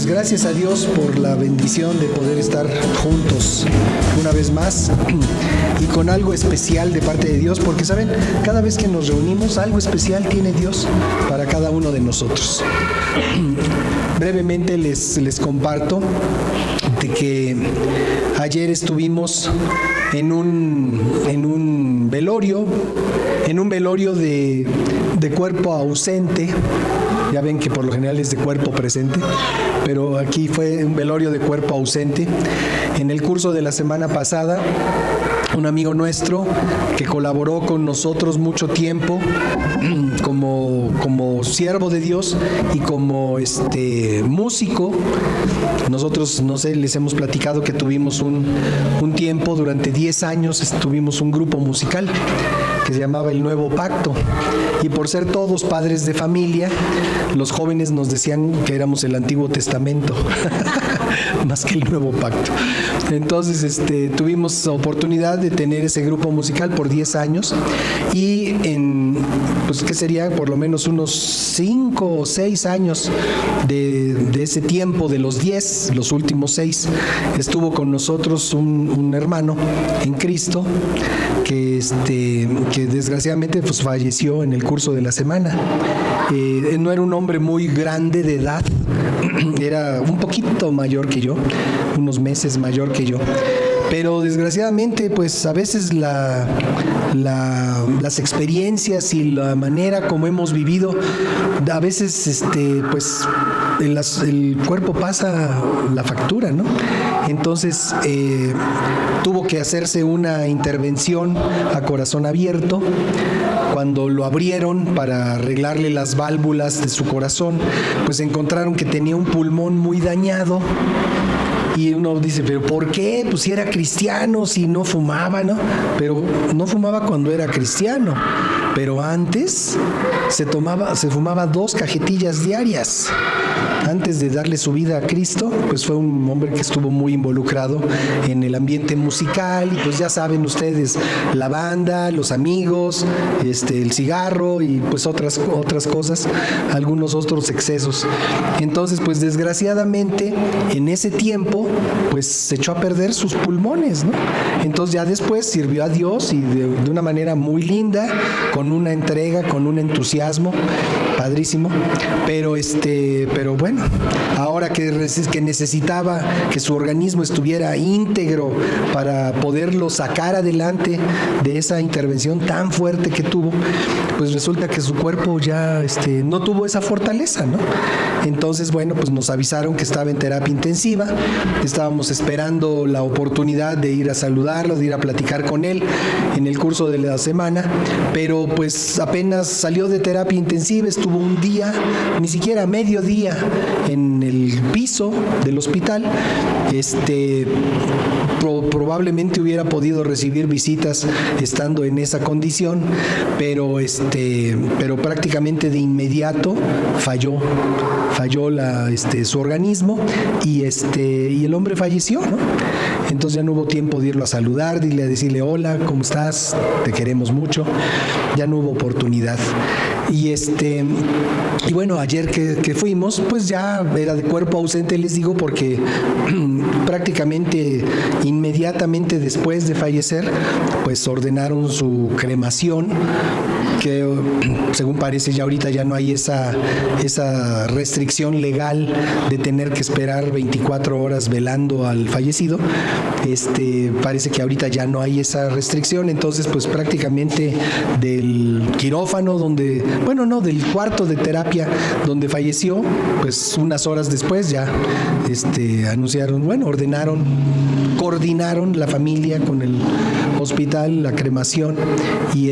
pues gracias a Dios por la bendición de poder estar juntos una vez más y con algo especial de parte de Dios, porque saben, cada vez que nos reunimos algo especial tiene Dios para cada uno de nosotros. Brevemente les comparto de que ayer estuvimos en un velorio de cuerpo ausente. Ya ven que por lo general es de cuerpo presente, pero aquí fue un velorio de cuerpo ausente. En el curso de la semana pasada, un amigo nuestro que colaboró con nosotros mucho tiempo como siervo de Dios y como músico. Nosotros, no sé, les hemos platicado que tuvimos un tiempo, durante 10 años tuvimos un grupo musical que se llamaba El Nuevo Pacto, y por ser todos padres de familia, los jóvenes nos decían que éramos el Antiguo Testamento más que el Nuevo Pacto. Entonces tuvimos oportunidad de tener ese grupo musical por 10 años y pues ¿qué sería? Por lo menos unos 5 o 6 años de ese tiempo, de los 10, los últimos 6, estuvo con nosotros un hermano en Cristo que desgraciadamente pues falleció en el curso de la semana. No era un hombre muy grande de edad, era un poquito mayor que yo, unos meses mayor que yo, pero desgraciadamente pues a veces las experiencias y la manera como hemos vivido, a veces pues el cuerpo pasa la factura, ¿no? Entonces tuvo que hacerse una intervención a corazón abierto. Cuando lo abrieron para arreglarle las válvulas de su corazón, pues encontraron que tenía un pulmón muy dañado. Y uno dice, ¿pero por qué? Pues si era cristiano, si no fumaba, ¿no? Pero no fumaba cuando era cristiano. Pero antes se fumaba 2 cajetillas diarias. Antes de darle su vida a Cristo, pues fue un hombre que estuvo muy involucrado en el ambiente musical, y pues ya saben ustedes, la banda, los amigos, el cigarro y pues otras cosas, algunos otros excesos. Entonces, pues desgraciadamente, en ese tiempo, pues se echó a perder sus pulmones, ¿no? Entonces ya después sirvió a Dios y de una manera muy linda, con una entrega, con un entusiasmo padrísimo, pero bueno, ahora que necesitaba que su organismo estuviera íntegro para poderlo sacar adelante de esa intervención tan fuerte que tuvo, pues resulta que su cuerpo ya no tuvo esa fortaleza, ¿no? Entonces, bueno, pues nos avisaron que estaba en terapia intensiva, estábamos esperando la oportunidad de ir a saludarlo, de ir a platicar con él en el curso de la semana, pero pues apenas salió de terapia intensiva, estuvo un día, ni siquiera medio día en el piso del hospital. Probablemente hubiera podido recibir visitas estando en esa condición, pero prácticamente de inmediato falló su organismo y el hombre falleció, ¿no? Entonces ya no hubo tiempo de irlo a saludar, de decirle hola, ¿cómo estás? Te queremos mucho. Ya no hubo oportunidad. Y bueno, ayer que fuimos, pues ya era de cuerpo ausente, les digo, porque prácticamente inmediatamente después de fallecer, pues ordenaron su cremación, que según parece ya ahorita ya no hay esa restricción legal de tener que esperar 24 horas velando al fallecido. Parece que ahorita ya no hay esa restricción, entonces pues prácticamente del quirófano del cuarto de terapia donde falleció, pues unas horas después ya coordinaron la familia con el hospital la cremación y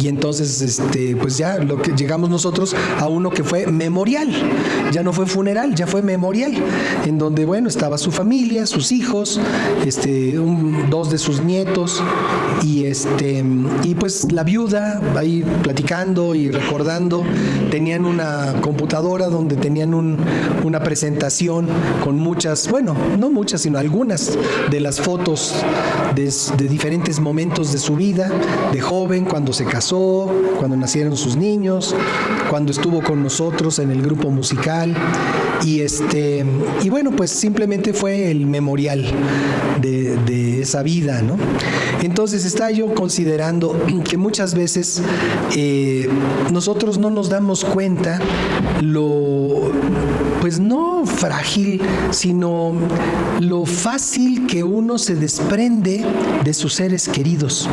entonces pues ya llegamos nosotros a uno que fue memorial, ya no fue funeral, ya fue memorial, en donde estaba su familia, sus hijos, 2 de sus nietos y pues la viuda ahí platicando y recordando. Tenían una computadora donde tenían una presentación con muchas, no muchas, sino algunas de las fotos de diferentes momentos de su vida, de joven, cuando se casó, cuando nacieron sus niños, cuando estuvo con nosotros en el grupo musical. Y bueno, pues simplemente fue el memorial de esa vida, ¿no? Entonces estaba yo considerando que muchas veces nosotros no nos damos cuenta pues no frágil, sino lo fácil que uno se desprende de sus seres queridos.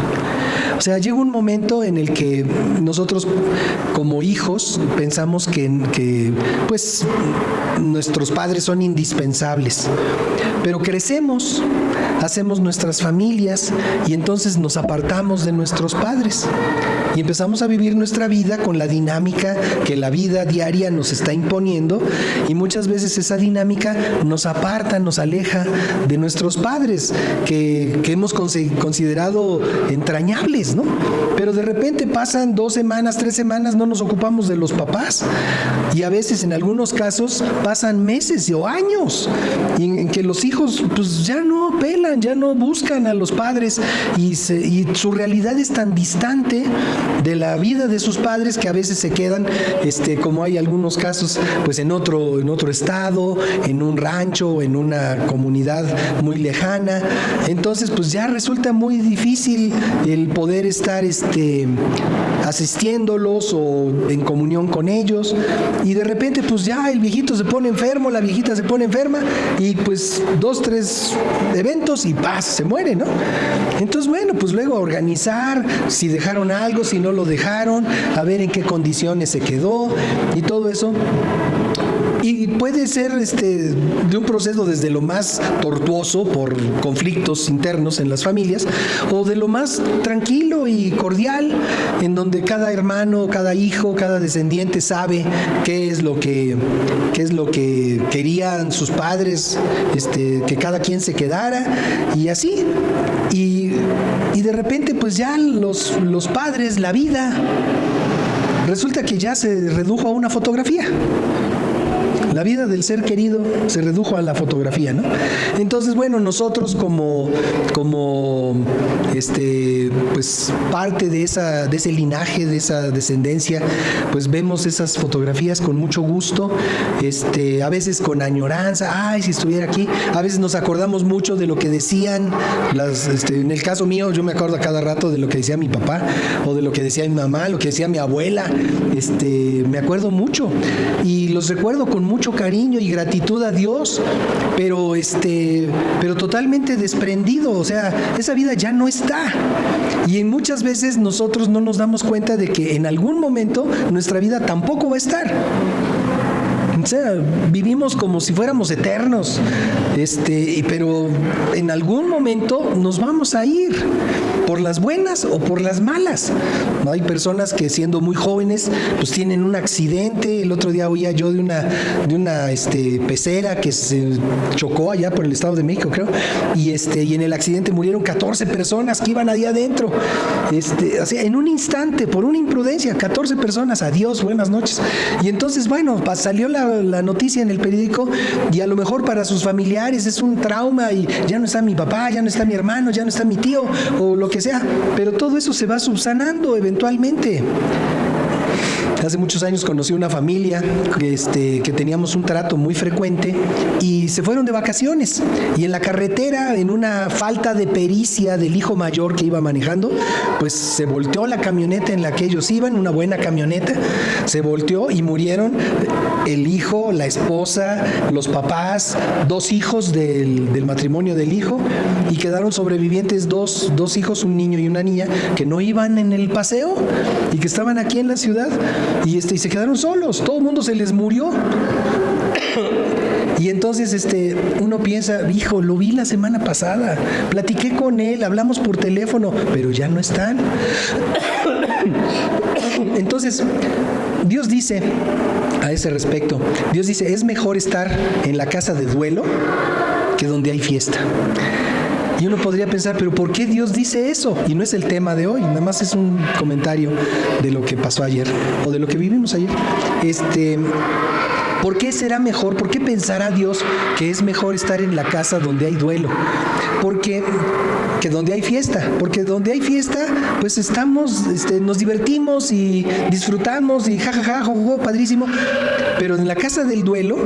O sea, llega un momento en el que nosotros como hijos pensamos que pues nuestros padres son indispensables, pero crecemos, hacemos nuestras familias y entonces nos apartamos de nuestros padres y empezamos a vivir nuestra vida con la dinámica que la vida diaria nos está imponiendo, y muchas veces esa dinámica nos aparta, nos aleja de nuestros padres que hemos considerado entrañables, ¿no? Pero de repente pasan 2 semanas, 3 semanas, no nos ocupamos de los papás, y a veces en algunos casos pasan meses o años en que los hijos pues ya no pelan, ya no buscan a los padres, y su realidad es tan distante de la vida de sus padres que a veces se quedan, como hay algunos casos, pues en otro estado, en un rancho, en una comunidad muy lejana. Entonces pues ya resulta muy difícil el poder estar asistiéndolos o en comunión con ellos, y de repente pues ya el viejito se pone enfermo, la viejita se pone enferma, y pues 2, 3 eventos y ¡paz! Se muere, ¿no? Entonces bueno, pues luego organizar si dejaron algo, si no lo dejaron, a ver en qué condiciones se quedó y todo eso. Y puede ser de un proceso desde lo más tortuoso por conflictos internos en las familias, o de lo más tranquilo y cordial, en donde cada hermano, cada hijo, cada descendiente sabe qué es lo que querían sus padres, que cada quien se quedara, y así. Y de repente pues ya los padres, la vida, resulta que ya se redujo a una fotografía. La vida del ser querido se redujo a la fotografía, ¿no? Entonces, bueno, nosotros como pues parte de ese linaje, de esa descendencia, pues vemos esas fotografías con mucho gusto, a veces con añoranza, ay, si estuviera aquí. A veces nos acordamos mucho de lo que decían en el caso mío, yo me acuerdo a cada rato de lo que decía mi papá, o de lo que decía mi mamá, lo que decía mi abuela. Me acuerdo mucho y los recuerdo con mucho cariño y gratitud a Dios, pero totalmente desprendido. O sea, esa vida ya no está, y muchas veces nosotros no nos damos cuenta de que en algún momento nuestra vida tampoco va a estar. O sea, vivimos como si fuéramos eternos, pero en algún momento nos vamos a ir, por las buenas o por las malas. Hay personas que siendo muy jóvenes pues tienen un accidente. El otro día oía yo de una pecera que se chocó allá por el Estado de México, creo, y en el accidente murieron 14 personas que iban allá adentro. O sea, en un instante, por una imprudencia, 14 personas, adiós, buenas noches. Y entonces, bueno, salió la noticia en el periódico, y a lo mejor para sus familiares es un trauma, y ya no está mi papá, ya no está mi hermano, ya no está mi tío, o lo que sea, pero todo eso se va subsanando eventualmente. Hace muchos años conocí una familia que teníamos un trato muy frecuente, y se fueron de vacaciones, y en la carretera, en una falta de pericia del hijo mayor que iba manejando, pues se volteó la camioneta en la que ellos iban, una buena camioneta, se volteó y murieron el hijo, la esposa, los papás, 2 hijos del matrimonio del hijo, y quedaron sobrevivientes dos hijos, un niño y una niña, que no iban en el paseo y que estaban aquí en la ciudad. Y se quedaron solos, todo el mundo se les murió. Y entonces uno piensa, hijo, lo vi la semana pasada, platiqué con él, hablamos por teléfono, pero ya no están. Entonces, Dios dice a ese respecto, Dios dice, es mejor estar en la casa de duelo que donde hay fiesta. Y uno podría pensar, pero ¿por qué Dios dice eso? Y no es el tema de hoy, nada más es un comentario de lo que pasó ayer, o de lo que vivimos ayer. ¿Por qué será mejor? ¿Por qué pensará Dios que es mejor estar en la casa donde hay duelo? Porque que donde hay fiesta, porque donde hay fiesta, pues estamos, nos divertimos y disfrutamos y jajaja, padrísimo. Pero en la casa del duelo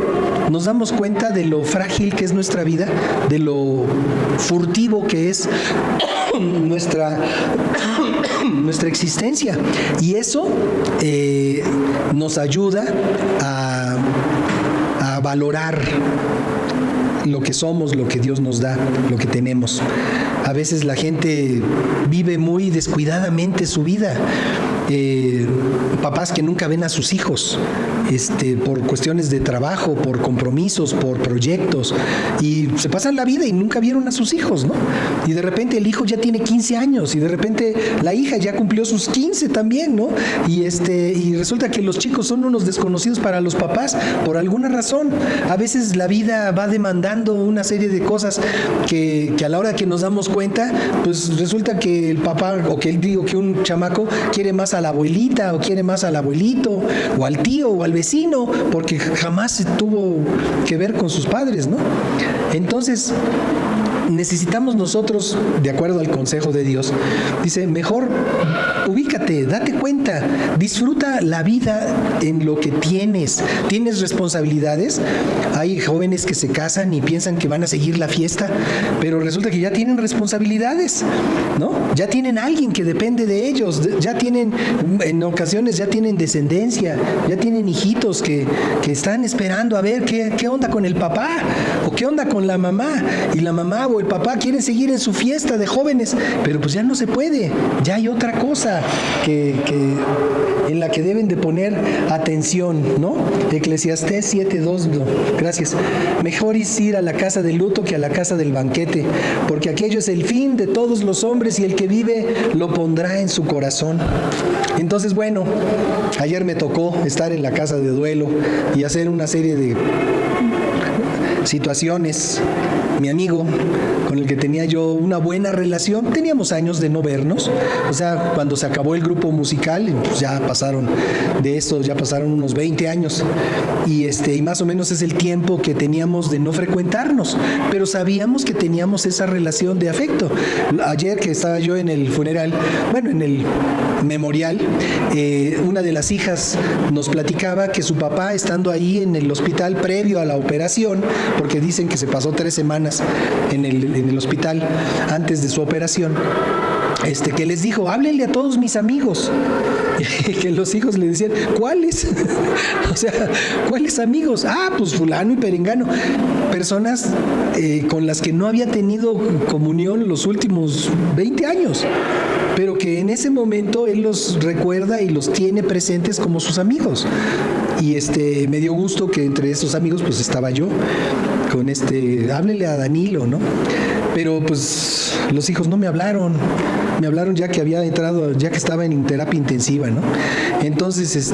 nos damos cuenta de lo frágil que es nuestra vida, de lo furtivo que es nuestra existencia. Y eso nos ayuda a valorar lo que somos, lo que Dios nos da, lo que tenemos. A veces la gente vive muy descuidadamente su vida. Papás que nunca ven a sus hijos por cuestiones de trabajo, por compromisos, por proyectos, y se pasan la vida y nunca vieron a sus hijos, ¿no? Y de repente el hijo ya tiene 15 años y de repente la hija ya cumplió sus 15 también, ¿no? Y resulta que los chicos son unos desconocidos para los papás por alguna razón. A veces la vida va demandando una serie de cosas que a la hora que nos damos cuenta, pues resulta que el papá, o que un chamaco quiere más a la abuelita, o quiere más al abuelito, o al tío, o al vecino, porque jamás se tuvo que ver con sus padres, ¿no? Entonces, necesitamos nosotros, de acuerdo al consejo de Dios, dice, mejor ubícate, date cuenta, disfruta la vida en lo que tienes. ¿Tienes responsabilidades? Hay jóvenes que se casan y piensan que van a seguir la fiesta, pero resulta que ya tienen responsabilidades, ¿no? Ya tienen alguien que depende de ellos, ya tienen, en ocasiones ya tienen descendencia, ya tienen hijitos que están esperando a ver qué onda con el papá, o qué onda con la mamá, y la mamá o el papá quieren seguir en su fiesta de jóvenes, pero pues ya no se puede, ya hay otra cosa en la que deben de poner atención, ¿no? Eclesiastés 7:2, no, gracias. Mejor es ir a la casa del luto que a la casa del banquete, porque aquello es el fin de todos los hombres y el que vive lo pondrá en su corazón. Entonces, bueno, ayer me tocó estar en la casa de duelo y hacer una serie de situaciones. Mi amigo, con el que tenía yo una buena relación, teníamos años de no vernos, o sea, cuando se acabó el grupo musical, pues ya pasaron unos 20 años, y más o menos es el tiempo que teníamos de no frecuentarnos, pero sabíamos que teníamos esa relación de afecto. Ayer que estaba yo en el funeral, en el memorial, una de las hijas nos platicaba que su papá, estando ahí en el hospital previo a la operación, porque dicen que se pasó 3 semanas en el hospital antes de su operación, que les dijo, háblenle a todos mis amigos. Y que los hijos le decían, ¿cuáles? O sea, ¿cuáles amigos? Ah, pues fulano y perengano. Personas con las que no había tenido comunión los últimos 20 años, pero que en ese momento él los recuerda y los tiene presentes como sus amigos. Y me dio gusto que entre esos amigos pues estaba yo con háblele a Danilo, ¿no? Pero pues los hijos no me hablaron ya que había entrado, ya que estaba en terapia intensiva, ¿no? Entonces,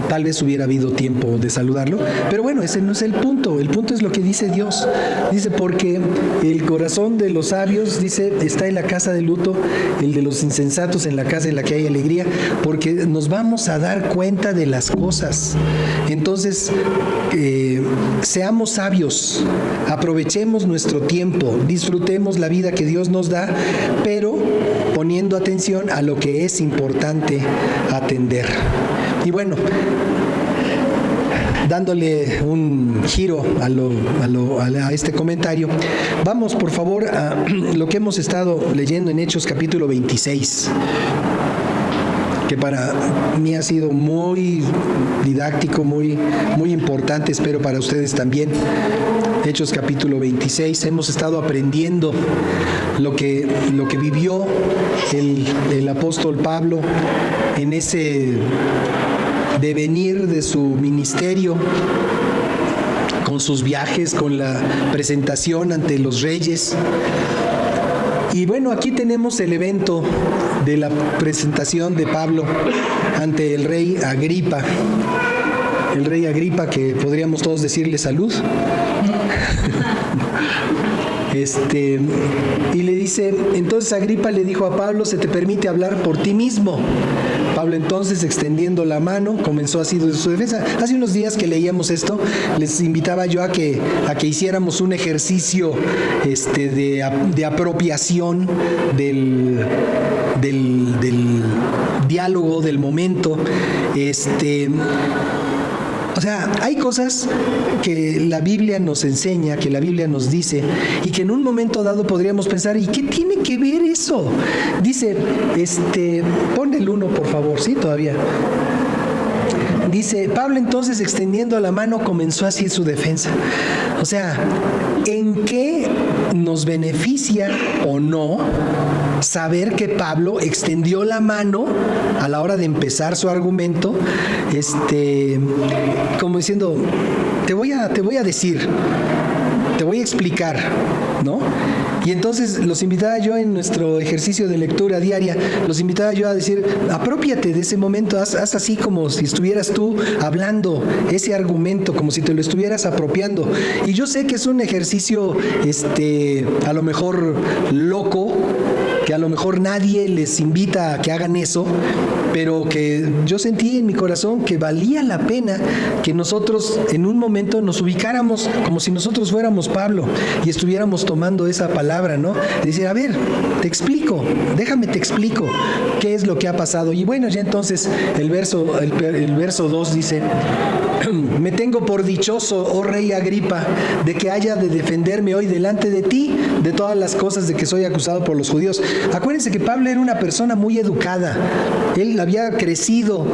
tal vez hubiera habido tiempo de saludarlo, pero bueno, ese no es el punto es lo que dice Dios. Dice, porque el corazón de los sabios, dice, está en la casa del luto, el de los insensatos en la casa en la que hay alegría, porque nos vamos a dar cuenta de las cosas. Entonces, seamos sabios, aprovechemos nuestro tiempo, disfrutemos la vida que Dios nos da, pero poniendo atención a lo que es importante atender. Y bueno, dándole un giro a este comentario, vamos por favor a lo que hemos estado leyendo en Hechos capítulo 26, que para mí ha sido muy didáctico, muy, muy importante, espero para ustedes también. Hechos capítulo 26, hemos estado aprendiendo lo que vivió el apóstol Pablo en ese devenir de su ministerio, con sus viajes, con la presentación ante los reyes. Y bueno, aquí tenemos el evento de la presentación de Pablo ante el rey Agripa. El rey Agripa, que podríamos todos decirle salud. Y le dice, entonces Agripa le dijo a Pablo, se te permite hablar por ti mismo. Pablo entonces, extendiendo la mano, comenzó así de su defensa. Hace unos días que leíamos esto, les invitaba yo a que hiciéramos un ejercicio de apropiación del diálogo, del momento. O sea, hay cosas que la Biblia nos enseña, que la Biblia nos dice, y que en un momento dado podríamos pensar, ¿y qué tiene que ver eso? Dice, pon el 1, por favor, ¿sí? Todavía. Dice, Pablo entonces, extendiendo la mano, comenzó así su defensa. O sea, ¿en qué nos beneficia o no saber que Pablo extendió la mano a la hora de empezar su argumento, como diciendo, te voy a decir, te voy a explicar, ¿no? Y entonces los invitaba yo en nuestro ejercicio de lectura diaria, los invitaba yo a decir, aprópiate de ese momento, haz así como si estuvieras tú hablando ese argumento, como si te lo estuvieras apropiando. Y yo sé que es un ejercicio, a lo mejor loco, que a lo mejor nadie les invita a que hagan eso, pero que yo sentí en mi corazón que valía la pena que nosotros en un momento nos ubicáramos como si nosotros fuéramos Pablo y estuviéramos tomando esa palabra, ¿no? De decir, a ver, te explico, déjame te explico qué es lo que ha pasado. Y bueno, ya entonces el verso 2 dice, me tengo por dichoso, oh rey Agripa, de que haya de defenderme hoy delante de ti de todas las cosas de que soy acusado por los judíos. Acuérdense que Pablo era una persona muy educada. Él había crecido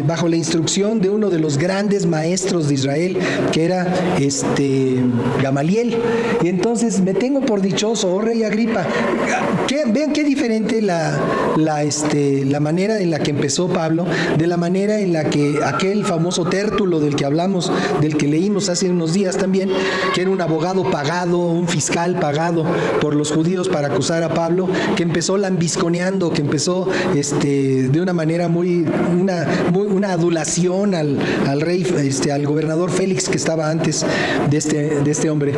bajo la instrucción de uno de los grandes maestros de Israel, que era Gamaliel. Y entonces, me tengo por dichoso, oh rey Agripa. Vean qué diferente la manera en la que empezó Pablo, de la manera en la que aquel famoso Tértulo del que hablamos, del que leímos hace unos días también, que era un abogado pagado, un fiscal pagado por los judíos para acusar a Pablo, que empezó lambisconeando, que empezó de una manera una adulación al rey, al gobernador Félix, que estaba antes de este hombre.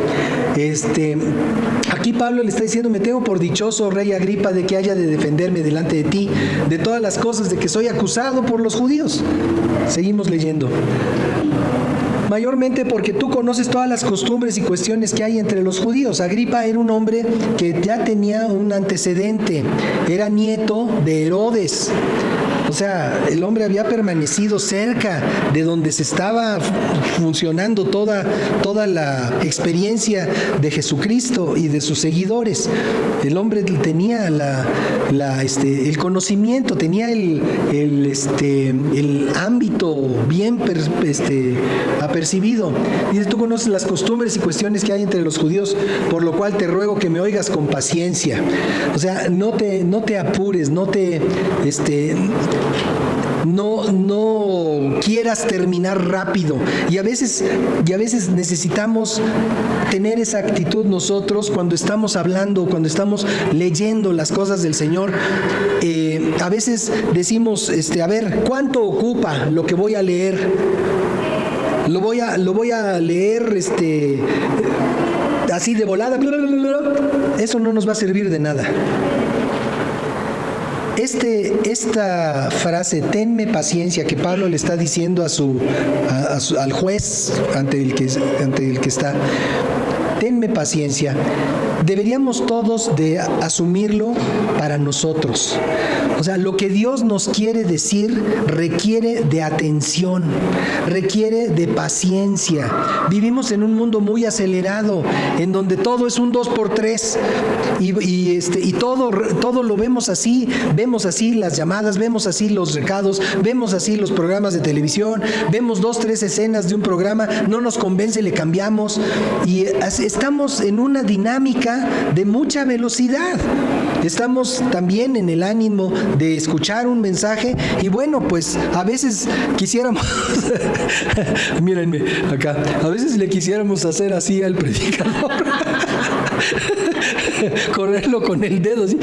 Aquí Pablo le está diciendo, me tengo por dichoso, rey Agripa, de que haya de defenderme delante de ti de todas las cosas de que soy acusado por los judíos. Seguimos leyendo. Mayormente porque tú conoces todas las costumbres y cuestiones que hay entre los judíos. Agripa era un hombre que ya tenía un antecedente, era nieto de Herodes. O sea, el hombre había permanecido cerca de donde se estaba funcionando toda la experiencia de Jesucristo y de sus seguidores. El hombre tenía el conocimiento, tenía el ámbito bien apercibido. Dice, tú conoces las costumbres y cuestiones que hay entre los judíos, por lo cual te ruego que me oigas con paciencia. O sea, no te apures, no quieras terminar rápido. Y a veces necesitamos tener esa actitud nosotros cuando estamos hablando, cuando estamos leyendo las cosas del Señor. A veces decimos, a ver, ¿cuánto ocupa lo que voy a leer? Lo voy a leer así de volada. Eso no nos va a servir de nada. Esta frase, tenme paciencia, que Pablo le está diciendo al juez ante el que está, tenme paciencia, deberíamos todos de asumirlo para nosotros. O sea, lo que Dios nos quiere decir requiere de atención, requiere de paciencia. Vivimos en un mundo muy acelerado, en donde todo es un 2x3 y todo lo vemos así las llamadas, vemos así los recados, vemos así los programas de televisión, vemos 2-3 escenas de un programa, no nos convence, le cambiamos y estamos en una dinámica de mucha velocidad. Estamos también en el ánimo de escuchar un mensaje y bueno, pues a veces quisiéramos mírenme acá, a veces le quisiéramos hacer así al predicador correrlo con el dedo, así,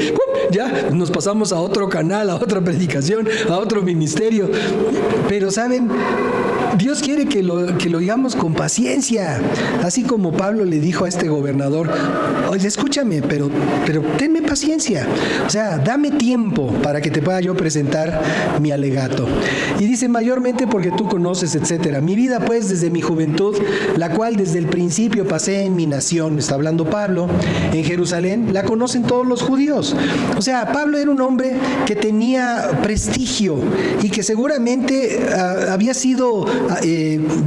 ya nos pasamos a otro canal, a otra predicación, a otro ministerio. Pero saben, Dios quiere que lo digamos con paciencia, así como Pablo le dijo a este gobernador: oye, escúchame, pero tenme paciencia, o sea, dame tiempo para que te pueda yo presentar mi alegato. Y dice: mayormente porque tú conoces, etcétera, mi vida pues desde mi juventud, la cual desde el principio pasé en mi nación, está hablando Pablo, en Jerusalén, la conocen todos los judíos. O sea, Pablo era un hombre que tenía prestigio y que seguramente había sido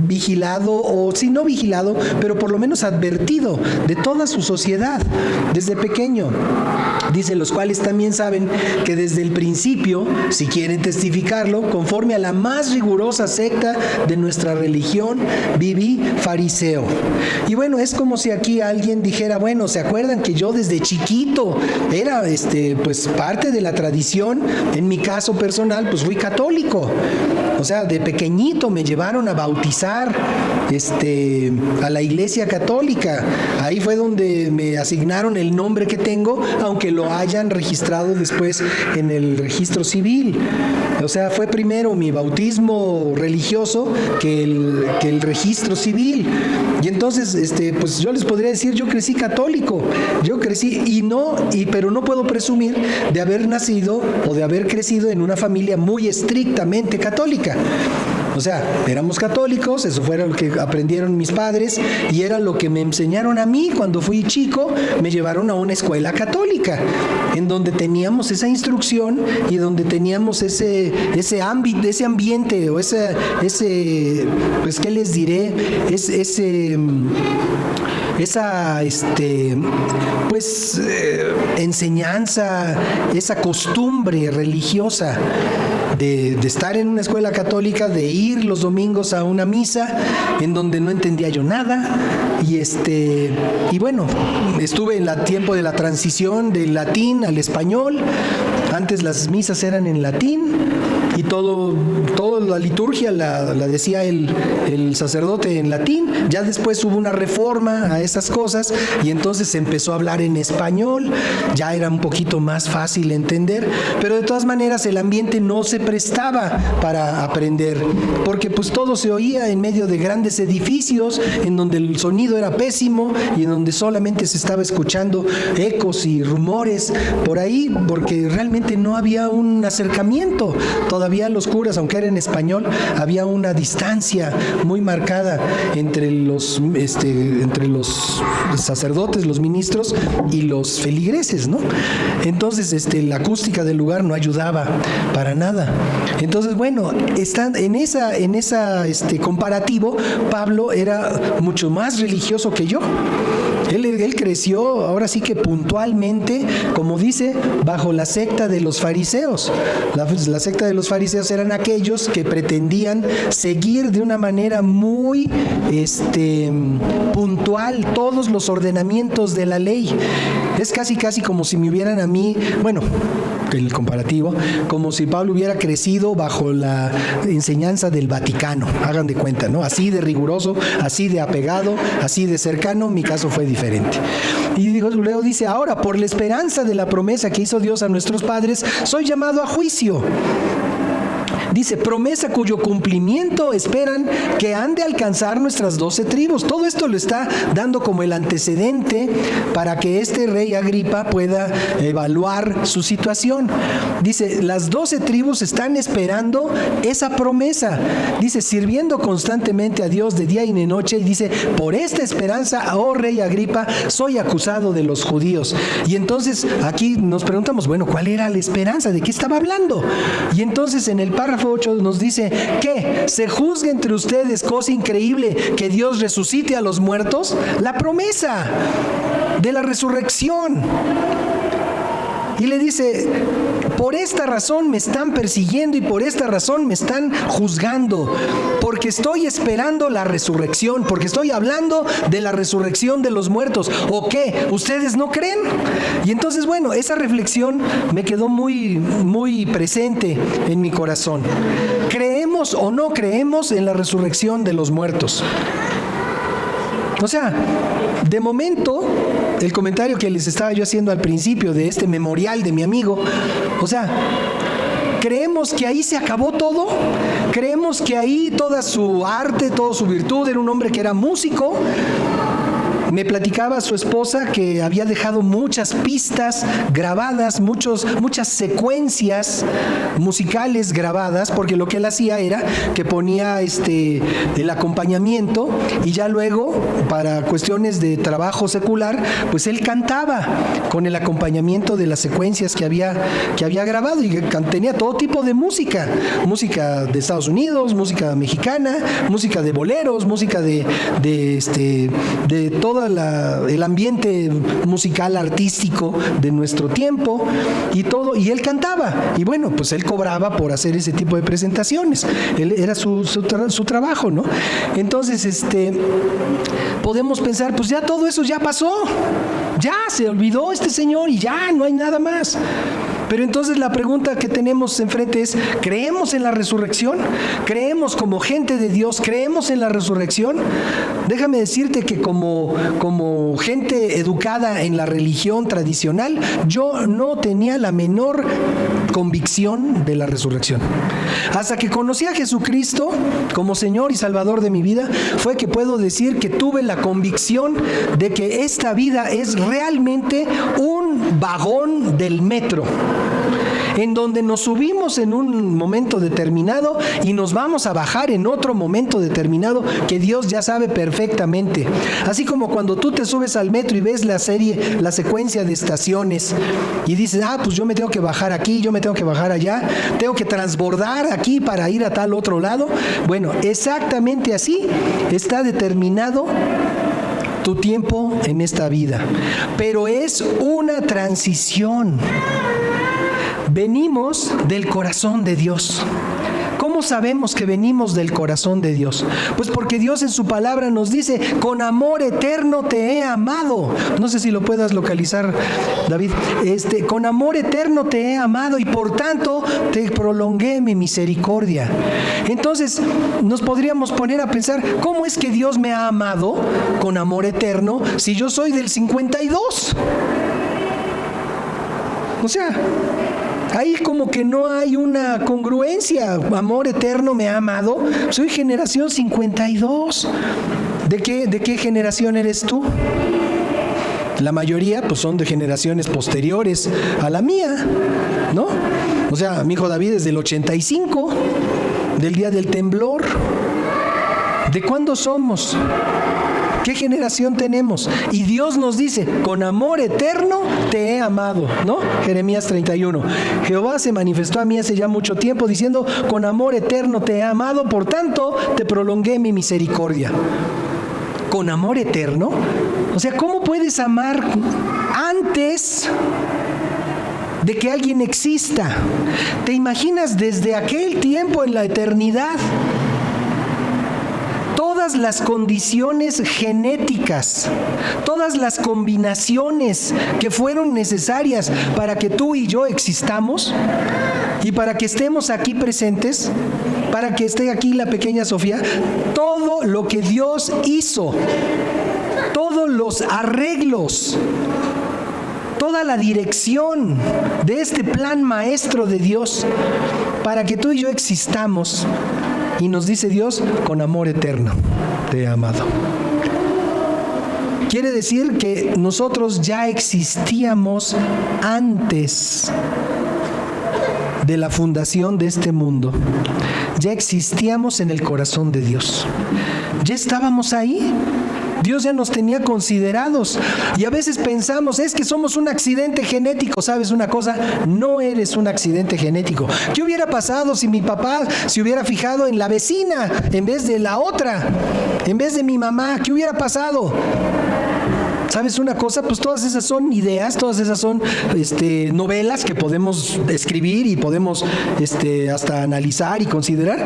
vigilado, o si no vigilado, pero por lo menos advertido de toda su sociedad desde pequeño. Dice: los cuales también saben que desde el principio, si quieren testificarlo, conforme a la más rigurosa secta de nuestra religión, viví fariseo. Y bueno, es como si aquí alguien dijera: bueno, ¿se acuerdan que yo desde chiquito era pues parte de la tradición? En mi caso personal, pues fui católico. O sea, de pequeñito me llevaron a bautizar a la iglesia católica. Ahí fue donde me asignaron el nombre que tengo, aunque lo hayan registrado después en el registro civil. O sea, fue primero mi bautismo religioso que el registro civil. Y entonces, pues yo les podría decir: yo crecí católico. Yo crecí pero no puedo presumir de haber nacido o de haber crecido en una familia muy estrictamente católica. O sea, éramos católicos, eso fue lo que aprendieron mis padres y era lo que me enseñaron a mí cuando fui chico. Me llevaron a una escuela católica en donde teníamos esa instrucción y donde teníamos ese ambiente o ese pues qué les diré, esa enseñanza, esa costumbre religiosa de estar en una escuela católica, de ir los domingos a una misa en donde no entendía yo nada. Y bueno, estuve en el tiempo de la transición del latín al español. Antes las misas eran en latín y toda la liturgia la decía el sacerdote en latín. Ya después hubo una reforma a esas cosas y entonces se empezó a hablar en español. Ya era un poquito más fácil entender, pero de todas maneras el ambiente no se prestaba para aprender, porque pues todo se oía en medio de grandes edificios en donde el sonido era pésimo y en donde solamente se estaba escuchando ecos y rumores por ahí, porque realmente no había un acercamiento. Todavía los curas, aunque era en español, había una distancia muy marcada entre los sacerdotes, los ministros y los feligreses, ¿no? Entonces, la acústica del lugar no ayudaba para nada. Entonces, bueno, en ese comparativo, Pablo era mucho más religioso que yo. Él creció, ahora sí que puntualmente, como dice, bajo la secta de los fariseos. La secta de los fariseos eran aquellos que pretendían seguir de una manera muy puntual todos los ordenamientos de la ley. Es casi como si me hubieran a mí, bueno, el comparativo, como si Pablo hubiera crecido bajo la enseñanza del Vaticano, hagan de cuenta, ¿no? Así de riguroso, así de apegado, así de cercano. Mi caso fue diferente. Y luego dice: ahora, por la esperanza de la promesa que hizo Dios a nuestros padres, soy llamado a juicio. Dice: promesa cuyo cumplimiento esperan que han de alcanzar nuestras 12 tribus. Todo esto lo está dando como el antecedente para que este rey Agripa pueda evaluar su situación. Dice: las 12 tribus están esperando esa promesa. Dice: sirviendo constantemente a Dios de día y de noche. Y dice: por esta esperanza, oh rey Agripa, soy acusado de los judíos. Y entonces aquí nos preguntamos, bueno, ¿cuál era la esperanza? ¿De qué estaba hablando? Y entonces en el párrafo 8 nos dice: ¿qué? ¿Se juzga entre ustedes cosa increíble que Dios resucite a los muertos? La promesa de la resurrección. Y le dice: por esta razón me están persiguiendo y por esta razón me están juzgando, porque estoy esperando la resurrección, porque estoy hablando de la resurrección de los muertos. ¿O qué? ¿Ustedes no creen? Y entonces, bueno, esa reflexión me quedó muy, muy presente en mi corazón. ¿Creemos o no creemos en la resurrección de los muertos? O sea, de momento, el comentario que les estaba yo haciendo al principio de este memorial de mi amigo, o sea, creemos que ahí se acabó todo, creemos que ahí toda su arte, toda su virtud, era un hombre que era músico. Me platicaba su esposa que había dejado muchas pistas grabadas, muchas secuencias musicales grabadas, porque lo que él hacía era que ponía el acompañamiento y ya luego, para cuestiones de trabajo secular, pues él cantaba con el acompañamiento de las secuencias que había grabado, y tenía todo tipo de música de Estados Unidos, música mexicana, música de boleros, música de todo el ambiente musical artístico de nuestro tiempo y todo, y él cantaba, y bueno, pues él cobraba por hacer ese tipo de presentaciones. Era su trabajo, ¿no? Entonces, podemos pensar, pues ya todo eso ya pasó, ya se olvidó este señor y ya no hay nada más. Pero entonces la pregunta que tenemos enfrente es, ¿creemos en la resurrección? ¿Creemos como gente de Dios? ¿Creemos en la resurrección? Déjame decirte que como gente educada en la religión tradicional, yo no tenía la menor convicción de la resurrección. Hasta que conocí a Jesucristo como Señor y Salvador de mi vida, fue que puedo decir que tuve la convicción de que esta vida es realmente un vagón del metro, en donde nos subimos en un momento determinado y nos vamos a bajar en otro momento determinado que Dios ya sabe perfectamente. Así como cuando tú te subes al metro y ves la secuencia de estaciones y dices, pues yo me tengo que bajar aquí, yo me tengo que bajar allá, tengo que transbordar aquí para ir a tal otro lado. Bueno, exactamente así está determinado tu tiempo en esta vida. Pero es una transición. Venimos del corazón de Dios. ¿Cómo sabemos que venimos del corazón de Dios? Pues porque Dios en su palabra nos dice, con amor eterno te he amado. No sé si lo puedas localizar, David. Con amor eterno te he amado y por tanto te prolongué mi misericordia. Entonces nos podríamos poner a pensar, ¿cómo es que Dios me ha amado con amor eterno si yo soy del 52? O sea, ahí como que no hay una congruencia. Amor eterno me ha amado. Soy generación 52. ¿De qué generación eres tú? La mayoría pues son de generaciones posteriores a la mía, ¿no? O sea, mi hijo David es del 85, del día del temblor. ¿De cuándo somos? ¿Qué generación tenemos? Y Dios nos dice, con amor eterno te he amado, ¿no? Jeremías 31. Jehová se manifestó a mí hace ya mucho tiempo diciendo, con amor eterno te he amado, por tanto te prolongué mi misericordia. ¿Con amor eterno? O sea, ¿cómo puedes amar antes de que alguien exista? ¿Te imaginas desde aquel tiempo en la eternidad? Todas las condiciones genéticas, todas las combinaciones que fueron necesarias para que tú y yo existamos y para que estemos aquí presentes, para que esté aquí la pequeña Sofía, todo lo que Dios hizo, todos los arreglos, toda la dirección de este plan maestro de Dios para que tú y yo existamos. Y nos dice Dios, con amor eterno te he amado. Quiere decir que nosotros ya existíamos antes de la fundación de este mundo. Ya existíamos en el corazón de Dios. Ya estábamos ahí. Dios ya nos tenía considerados. Y a veces pensamos, es que somos un accidente genético. ¿Sabes una cosa? No eres un accidente genético. ¿Qué hubiera pasado si mi papá se hubiera fijado en la vecina en vez de la otra? En vez de mi mamá, ¿qué hubiera pasado? ¿Sabes una cosa? Pues todas esas son ideas, todas esas son novelas que podemos escribir y podemos hasta analizar y considerar.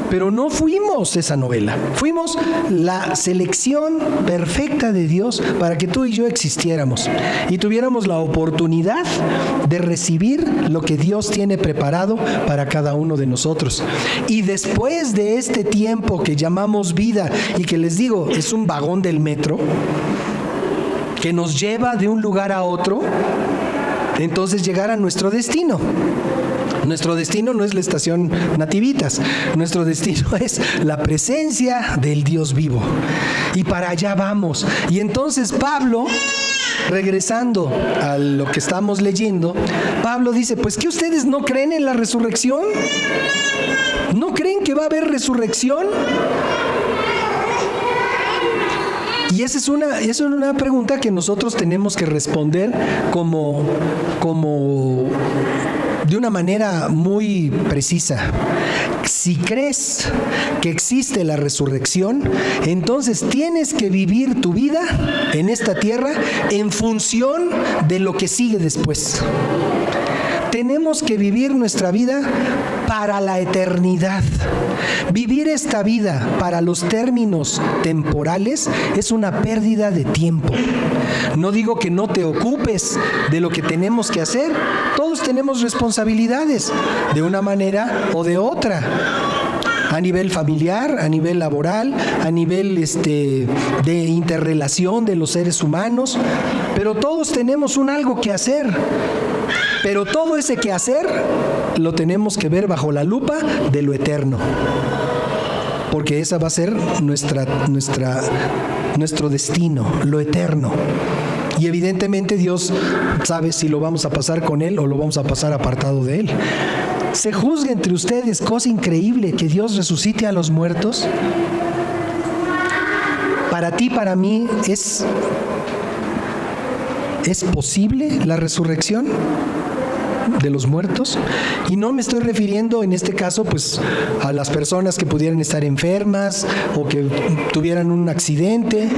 Pero no fuimos esa novela, fuimos la selección perfecta de Dios para que tú y yo existiéramos y tuviéramos la oportunidad de recibir lo que Dios tiene preparado para cada uno de nosotros. Y después de este tiempo que llamamos vida y que les digo, es un vagón del metro que nos lleva de un lugar a otro, entonces llegar a nuestro destino. Nuestro destino no es la estación Nativitas, nuestro destino es la presencia del Dios vivo. Y para allá vamos. Y entonces Pablo, regresando a lo que estamos leyendo, Pablo dice, pues ¿qué ustedes no creen en la resurrección? ¿No creen que va a haber resurrección? Y esa es una pregunta que nosotros tenemos que responder como de una manera muy precisa. Si crees que existe la resurrección, entonces tienes que vivir tu vida en esta tierra en función de lo que sigue después. Tenemos que vivir nuestra vida para la eternidad. Vivir esta vida para los términos temporales es una pérdida de tiempo. No digo que no te ocupes de lo que tenemos que hacer. Todos tenemos responsabilidades de una manera o de otra. A nivel familiar, a nivel laboral, a nivel de interrelación de los seres humanos. Pero todos tenemos algo que hacer. Pero todo ese quehacer lo tenemos que ver bajo la lupa de lo eterno. Porque esa va a ser nuestro destino, lo eterno. Y evidentemente Dios sabe si lo vamos a pasar con Él o lo vamos a pasar apartado de Él. ¿Se juzga entre ustedes cosa increíble que Dios resucite a los muertos? Para ti, para mí, ¿es posible la resurrección de los muertos? Y no me estoy refiriendo en este caso pues a las personas que pudieran estar enfermas o que tuvieran un accidente,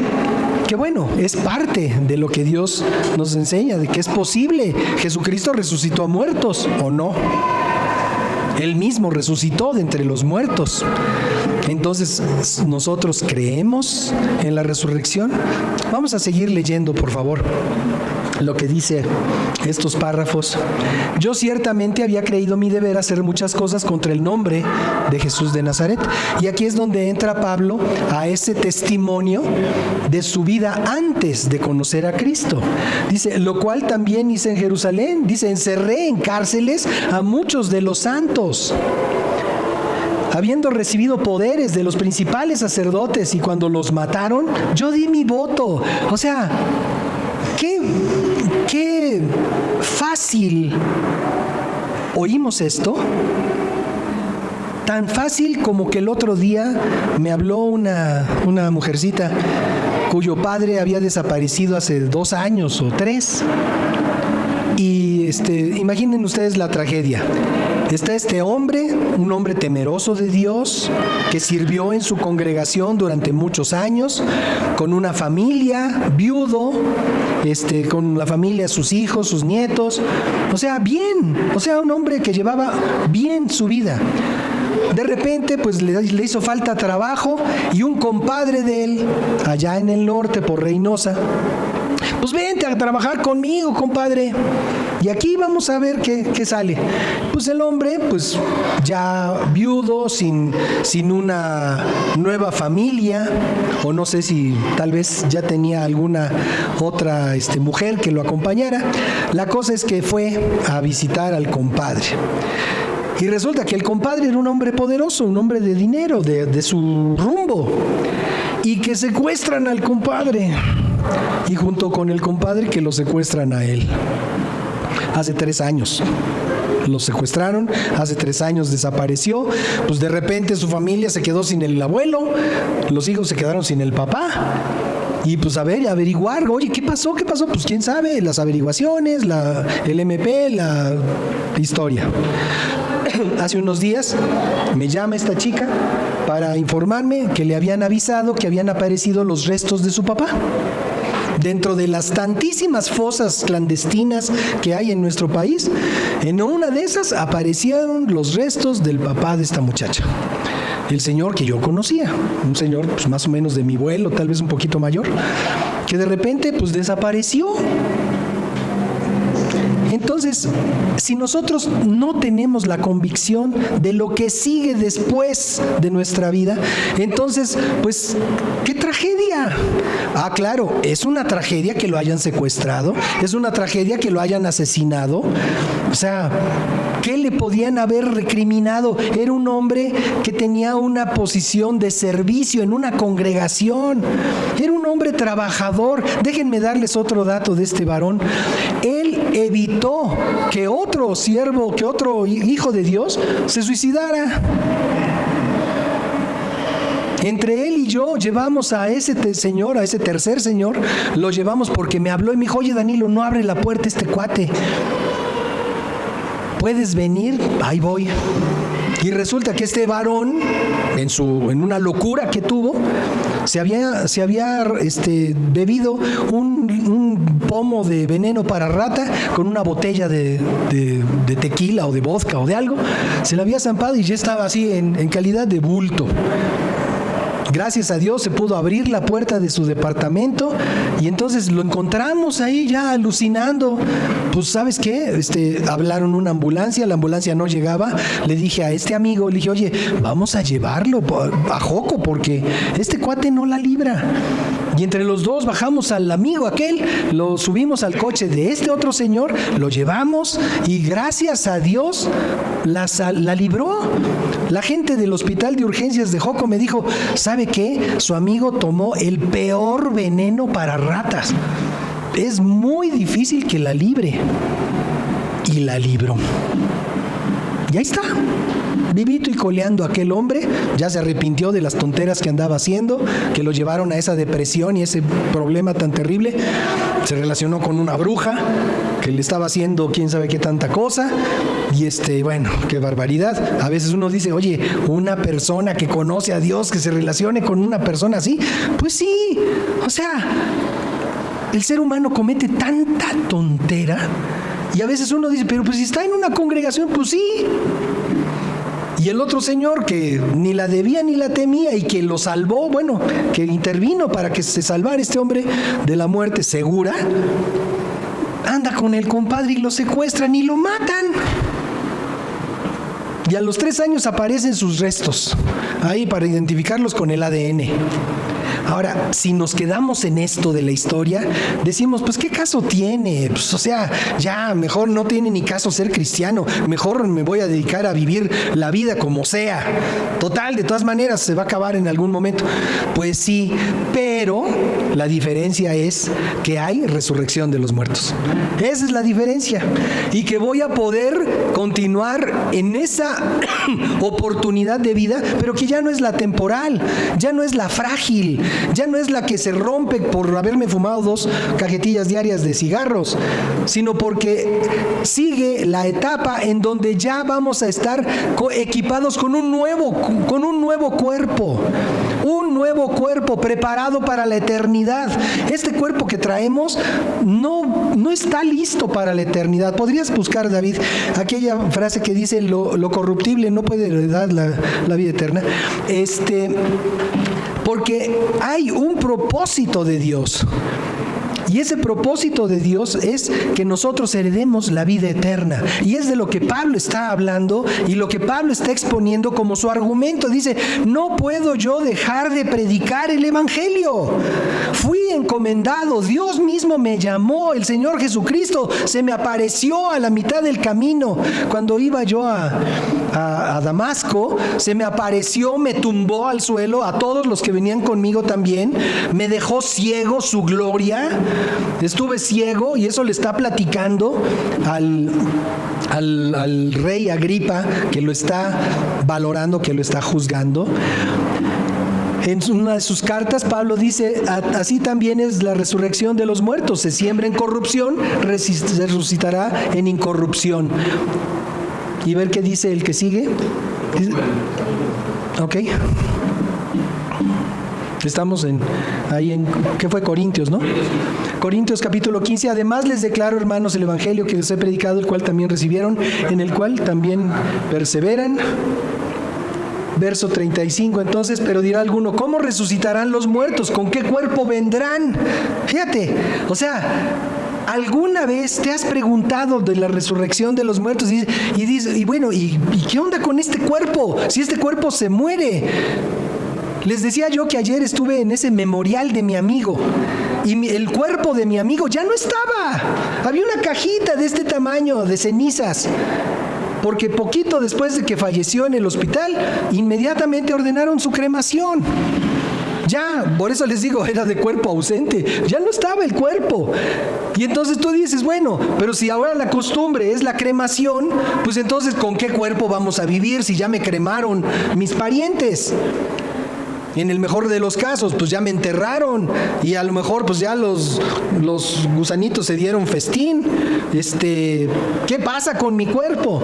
que bueno, es parte de lo que Dios nos enseña, de que es posible. Jesucristo resucitó a muertos, ¿o no? Él mismo resucitó de entre los muertos. Entonces, ¿nosotros creemos en la resurrección? Vamos a seguir leyendo, por favor, lo que dice estos párrafos. Yo ciertamente había creído mi deber hacer muchas cosas contra el nombre de Jesús de Nazaret. Y aquí es donde entra Pablo a ese testimonio de su vida antes de conocer a Cristo. Dice, lo cual también hice en Jerusalén. Dice, encerré en cárceles a muchos de los santos, habiendo recibido poderes de los principales sacerdotes, y cuando los mataron, yo di mi voto. O sea, qué fácil oímos esto. Tan fácil como que el otro día me habló una mujercita cuyo padre había desaparecido hace 2 años o 3. Y imaginen ustedes la tragedia. Está este hombre, un hombre temeroso de Dios, que sirvió en su congregación durante muchos años, con una familia, viudo, con la familia, sus hijos, sus nietos, o sea, bien, un hombre que llevaba bien su vida. De repente, pues le hizo falta trabajo y un compadre de él, allá en el norte por Reynosa, pues vente a trabajar conmigo, compadre. Y aquí vamos a ver qué sale. Pues el hombre, pues ya viudo, sin una nueva familia, o no sé si tal vez ya tenía alguna otra mujer que lo acompañara. La cosa es que fue a visitar al compadre. Y resulta que el compadre era un hombre poderoso, un hombre de dinero, de su rumbo. Y que secuestran al compadre. Y junto con el compadre que lo secuestran a él. Hace 3 años. Lo secuestraron, hace 3 años desapareció. Pues de repente su familia se quedó sin el abuelo, los hijos se quedaron sin el papá. Y pues averiguar, oye, ¿qué pasó? Pues quién sabe, las averiguaciones, el MP, la historia. Hace unos días me llama esta chica para informarme que le habían avisado que habían aparecido los restos de su papá. dentro de las tantísimas fosas clandestinas que hay en nuestro país, en una de esas aparecieron los restos del papá de esta muchacha. El señor que yo conocía, un señor pues, más o menos de mi vuelo, tal vez un poquito mayor, que de repente pues desapareció. Entonces, si nosotros no tenemos la convicción de lo que sigue después de nuestra vida, entonces, pues, ¡qué tragedia! Ah, claro, es una tragedia que lo hayan secuestrado, es una tragedia que lo hayan asesinado. O sea, ¿qué le podían haber recriminado? Era un hombre que tenía una posición de servicio en una congregación. Era un hombre trabajador. Déjenme darles otro dato de este varón. Él evitó que otro siervo, que otro hijo de Dios se suicidara. Entre él y yo llevamos a ese señor, a ese tercer señor, lo llevamos porque me habló y me dijo, oye Danilo, no abre la puerta este cuate. ¿Puedes venir? Ahí voy. Y resulta que este varón, en una locura que tuvo, se había bebido un pomo de veneno para rata con una botella de tequila o de vodka o de algo. Se la había zampado y ya estaba así en calidad de bulto. Gracias a Dios se pudo abrir la puerta de su departamento y entonces lo encontramos ahí ya alucinando. Pues ¿sabes qué? Hablaron una ambulancia, la ambulancia no llegaba. Le dije a este amigo, le dije, oye, vamos a llevarlo a Joco porque este cuate no la libra. Y entre los dos bajamos al amigo aquel, lo subimos al coche de este otro señor, lo llevamos y gracias a Dios la libró. La gente del hospital de urgencias de Joco me dijo, ¿sabe qué? Su amigo tomó el peor veneno para ratas. Es muy difícil que la libre. Y la libró. Y ahí está. Vivito y coleando aquel hombre, ya se arrepintió de las tonteras que andaba haciendo, que lo llevaron a esa depresión y ese problema tan terrible. Se relacionó con una bruja que le estaba haciendo quién sabe qué tanta cosa. Y bueno, qué barbaridad. A veces uno dice, oye, una persona que conoce a Dios, que se relacione con una persona así. Pues sí, o sea, el ser humano comete tanta tontera. Y a veces uno dice, pero pues si está en una congregación, pues sí. Y el otro señor que ni la debía ni la temía y que lo salvó, bueno, que intervino para que se salvara este hombre de la muerte segura, anda con el compadre y lo secuestran y lo matan. Y a los 3 años aparecen sus restos ahí para identificarlos con el ADN. Ahora, si nos quedamos en esto de la historia, decimos, pues, ¿qué caso tiene? Pues, o sea, ya mejor no tiene ni caso ser cristiano, mejor me voy a dedicar a vivir la vida como sea. Total, de todas maneras, se va a acabar en algún momento. Pues sí, pero la diferencia es que hay resurrección de los muertos. Esa es la diferencia. Y que voy a poder continuar en esa oportunidad de vida, pero que ya no es la temporal, ya no es la frágil, ya no es la que se rompe por haberme fumado 2 cajetillas diarias de cigarros, sino porque sigue la etapa en donde ya vamos a estar equipados con un nuevo cuerpo, un nuevo cuerpo preparado para la eternidad. Este cuerpo que traemos no está listo para la eternidad. Podrías buscar, David, aquella frase que dice lo corruptible no puede heredar la vida eterna. Porque hay un propósito de Dios. Y ese propósito de Dios es que nosotros heredemos la vida eterna. Y es de lo que Pablo está hablando y lo que Pablo está exponiendo como su argumento. Dice, no puedo yo dejar de predicar el Evangelio. Fui encomendado, Dios mismo me llamó, el Señor Jesucristo se me apareció a la mitad del camino. Cuando iba yo a Damasco, se me apareció, me tumbó al suelo, a todos los que venían conmigo también, me dejó ciego su gloria. Estuve ciego y eso le está platicando al rey Agripa, que lo está valorando, que lo está juzgando. En una de sus cartas, Pablo dice, así también es la resurrección de los muertos. Se siembra en corrupción, se resucitará en incorrupción. ¿Y ver qué dice el que sigue? Ok. Estamos ¿qué fue? Corintios, ¿no? Corintios capítulo 15. Además les declaro, hermanos, el evangelio que les he predicado, el cual también recibieron, en el cual también perseveran. Verso 35, entonces, pero dirá alguno, ¿cómo resucitarán los muertos? ¿Con qué cuerpo vendrán? Fíjate, o sea, ¿alguna vez te has preguntado de la resurrección de los muertos? Y dices, ¿y qué onda con este cuerpo? Si este cuerpo se muere. Les decía yo que ayer estuve en ese memorial de mi amigo y el cuerpo de mi amigo ya no estaba. Había una cajita de este tamaño de cenizas. Porque poquito después de que falleció en el hospital, inmediatamente ordenaron su cremación. Ya, por eso les digo, era de cuerpo ausente. Ya no estaba el cuerpo. Y entonces tú dices, bueno, pero si ahora la costumbre es la cremación, pues entonces ¿con qué cuerpo vamos a vivir si ya me cremaron mis parientes? En el mejor de los casos, pues ya me enterraron y a lo mejor pues ya los gusanitos se dieron festín. ¿Qué pasa con mi cuerpo?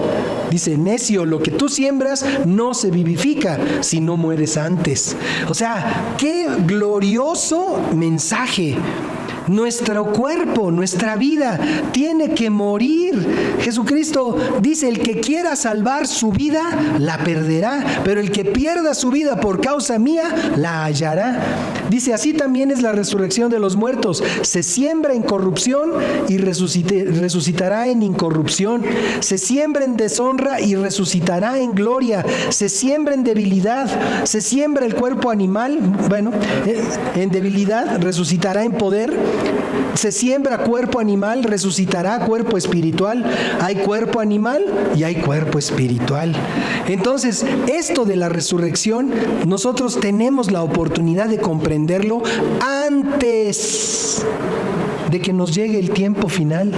Dice, necio, lo que tú siembras no se vivifica si no mueres antes. O sea, qué glorioso mensaje. Nuestro cuerpo, nuestra vida tiene que morir. Jesucristo dice, el que quiera salvar su vida, la perderá, pero el que pierda su vida por causa mía, la hallará. Dice, así también es la resurrección de los muertos. Se siembra en corrupción y resucitará en incorrupción. Se siembra en deshonra y resucitará en gloria. Se siembra en debilidad. Se siembra el cuerpo animal, en debilidad resucitará en poder. Se siembra cuerpo animal, resucitará cuerpo espiritual. Hay cuerpo animal y hay cuerpo espiritual. Entonces, esto de la resurrección, nosotros tenemos la oportunidad de comprenderlo antes de que nos llegue el tiempo final.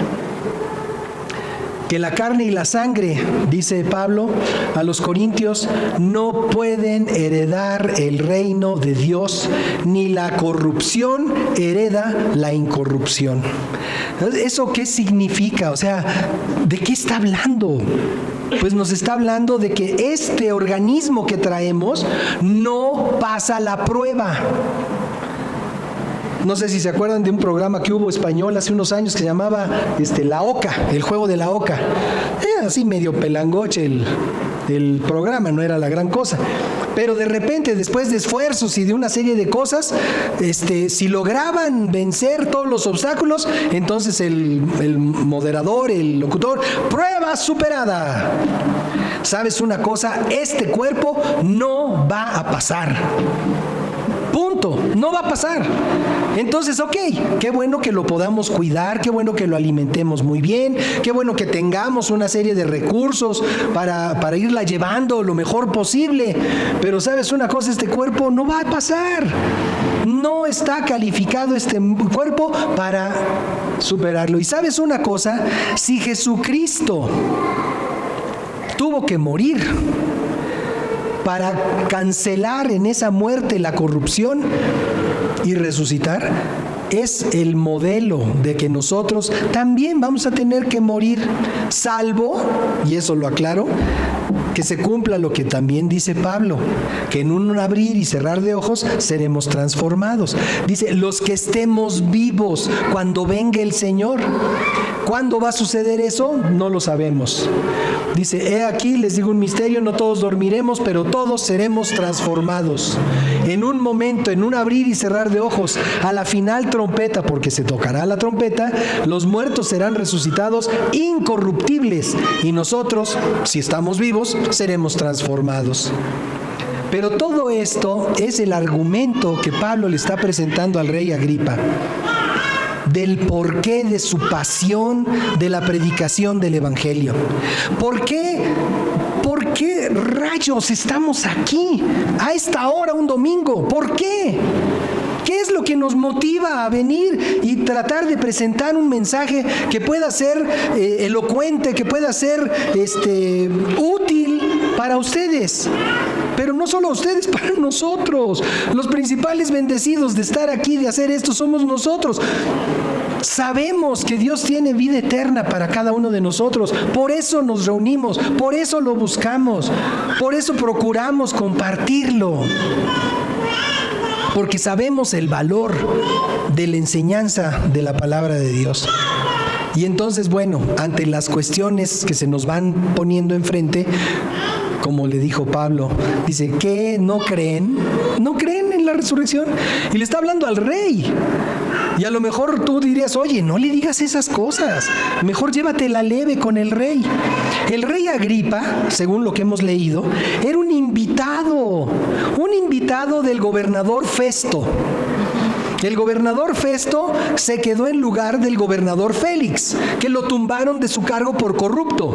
Que la carne y la sangre, dice Pablo a los Corintios, no pueden heredar el reino de Dios, ni la corrupción hereda la incorrupción. ¿Eso qué significa? O sea, ¿de qué está hablando? Pues nos está hablando de que este organismo que traemos no pasa la prueba. No sé si se acuerdan de un programa que hubo español hace unos años que se llamaba La Oca, el juego de la Oca. Era así medio pelangoche el programa, no era la gran cosa. Pero de repente, después de esfuerzos y de una serie de cosas, si lograban vencer todos los obstáculos, entonces el moderador, el locutor, ¡prueba superada! ¿Sabes una cosa? Este cuerpo no va a pasar. Punto, no va a pasar. Entonces, qué bueno que lo podamos cuidar, qué bueno que lo alimentemos muy bien, qué bueno que tengamos una serie de recursos para irla llevando lo mejor posible. Pero ¿sabes una cosa? Este cuerpo no va a pasar. No está calificado este cuerpo para superarlo. Y ¿sabes una cosa? Si Jesucristo tuvo que morir para cancelar en esa muerte la corrupción y resucitar, es el modelo de que nosotros también vamos a tener que morir, salvo, y eso lo aclaro, que se cumpla lo que también dice Pablo, que en un abrir y cerrar de ojos seremos transformados. Dice, los que estemos vivos cuando venga el Señor. ¿Cuándo va a suceder eso? No lo sabemos. Dice, he aquí, les digo un misterio, no todos dormiremos, pero todos seremos transformados. En un momento, en un abrir y cerrar de ojos, a la final trompeta, porque se tocará la trompeta, los muertos serán resucitados incorruptibles y nosotros, si estamos vivos, seremos transformados. Pero todo esto es el argumento que Pablo le está presentando al rey Agripa, del porqué de su pasión, de la predicación del Evangelio. ¿Por qué rayos estamos aquí a esta hora un domingo? ¿Por qué? ¿Qué es lo que nos motiva a venir y tratar de presentar un mensaje que pueda ser elocuente, que pueda ser útil para ustedes? Pero no solo a ustedes, para nosotros. Los principales bendecidos de estar aquí, de hacer esto, somos nosotros. Sabemos que Dios tiene vida eterna para cada uno de nosotros. Por eso nos reunimos, por eso lo buscamos, por eso procuramos compartirlo. porque sabemos el valor de la enseñanza de la palabra de Dios. Y entonces, bueno, ante las cuestiones que se nos van poniendo enfrente, como le dijo Pablo, dice, ¿qué? ¿No creen? ¿No creen en la resurrección? Y le está hablando al rey. Y a lo mejor tú dirías, oye, no le digas esas cosas, mejor llévatela leve con el rey. El rey Agripa, según lo que hemos leído, era un invitado del gobernador Festo. El gobernador Festo se quedó en lugar del gobernador Félix, que lo tumbaron de su cargo por corrupto.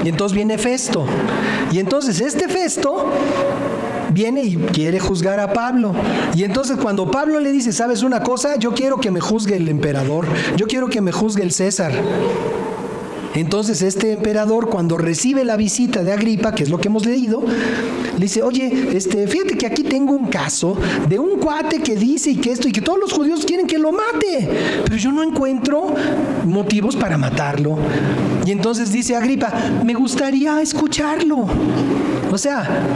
Y entonces viene Festo. Y entonces este Festo viene y quiere juzgar a Pablo. Y entonces cuando Pablo le dice, ¿sabes una cosa? Yo quiero que me juzgue el emperador. Yo quiero que me juzgue el César. Entonces este emperador, cuando recibe la visita de Agripa, que es lo que hemos leído, le dice, oye, fíjate que aquí tengo un caso de un cuate que dice y que esto, y que todos los judíos quieren que lo mate, pero yo no encuentro motivos para matarlo. Y entonces dice Agripa, me gustaría escucharlo. O sea,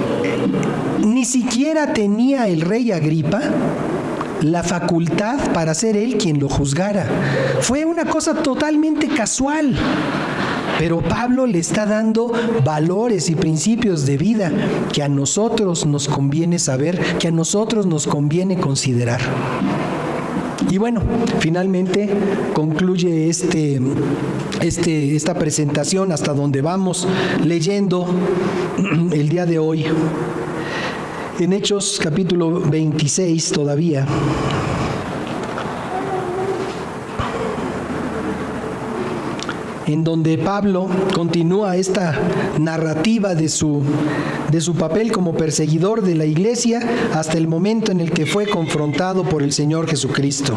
ni siquiera tenía el rey Agripa la facultad para ser él quien lo juzgara. Fue una cosa totalmente casual. Pero Pablo le está dando valores y principios de vida que a nosotros nos conviene saber, que a nosotros nos conviene considerar. Y bueno, finalmente concluye esta presentación hasta donde vamos leyendo el día de hoy. En Hechos capítulo 26 todavía, en donde Pablo continúa esta narrativa de su papel como perseguidor de la iglesia hasta el momento en el que fue confrontado por el Señor Jesucristo.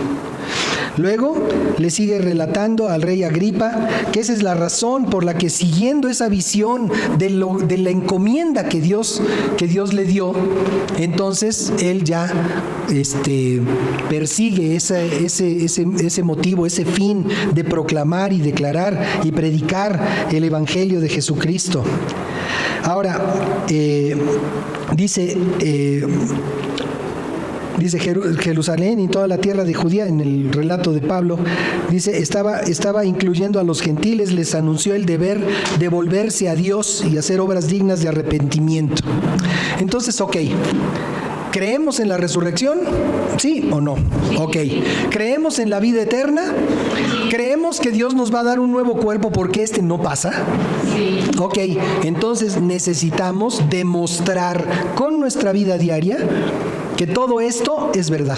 Luego le sigue relatando al rey Agripa que esa es la razón por la que, siguiendo esa visión de la encomienda que Dios le dio, entonces él ya persigue ese motivo, ese fin de proclamar y declarar y predicar el evangelio de Jesucristo. Ahora, dice Jerusalén y toda la tierra de Judía, en el relato de Pablo, dice, estaba incluyendo a los gentiles, les anunció el deber de volverse a Dios y hacer obras dignas de arrepentimiento. Entonces, ok, ¿creemos en la resurrección? ¿Sí o no? Ok. ¿Creemos en la vida eterna? ¿Creemos que Dios nos va a dar un nuevo cuerpo porque no pasa? Sí. Ok, entonces necesitamos demostrar con nuestra vida diaria que todo esto es verdad.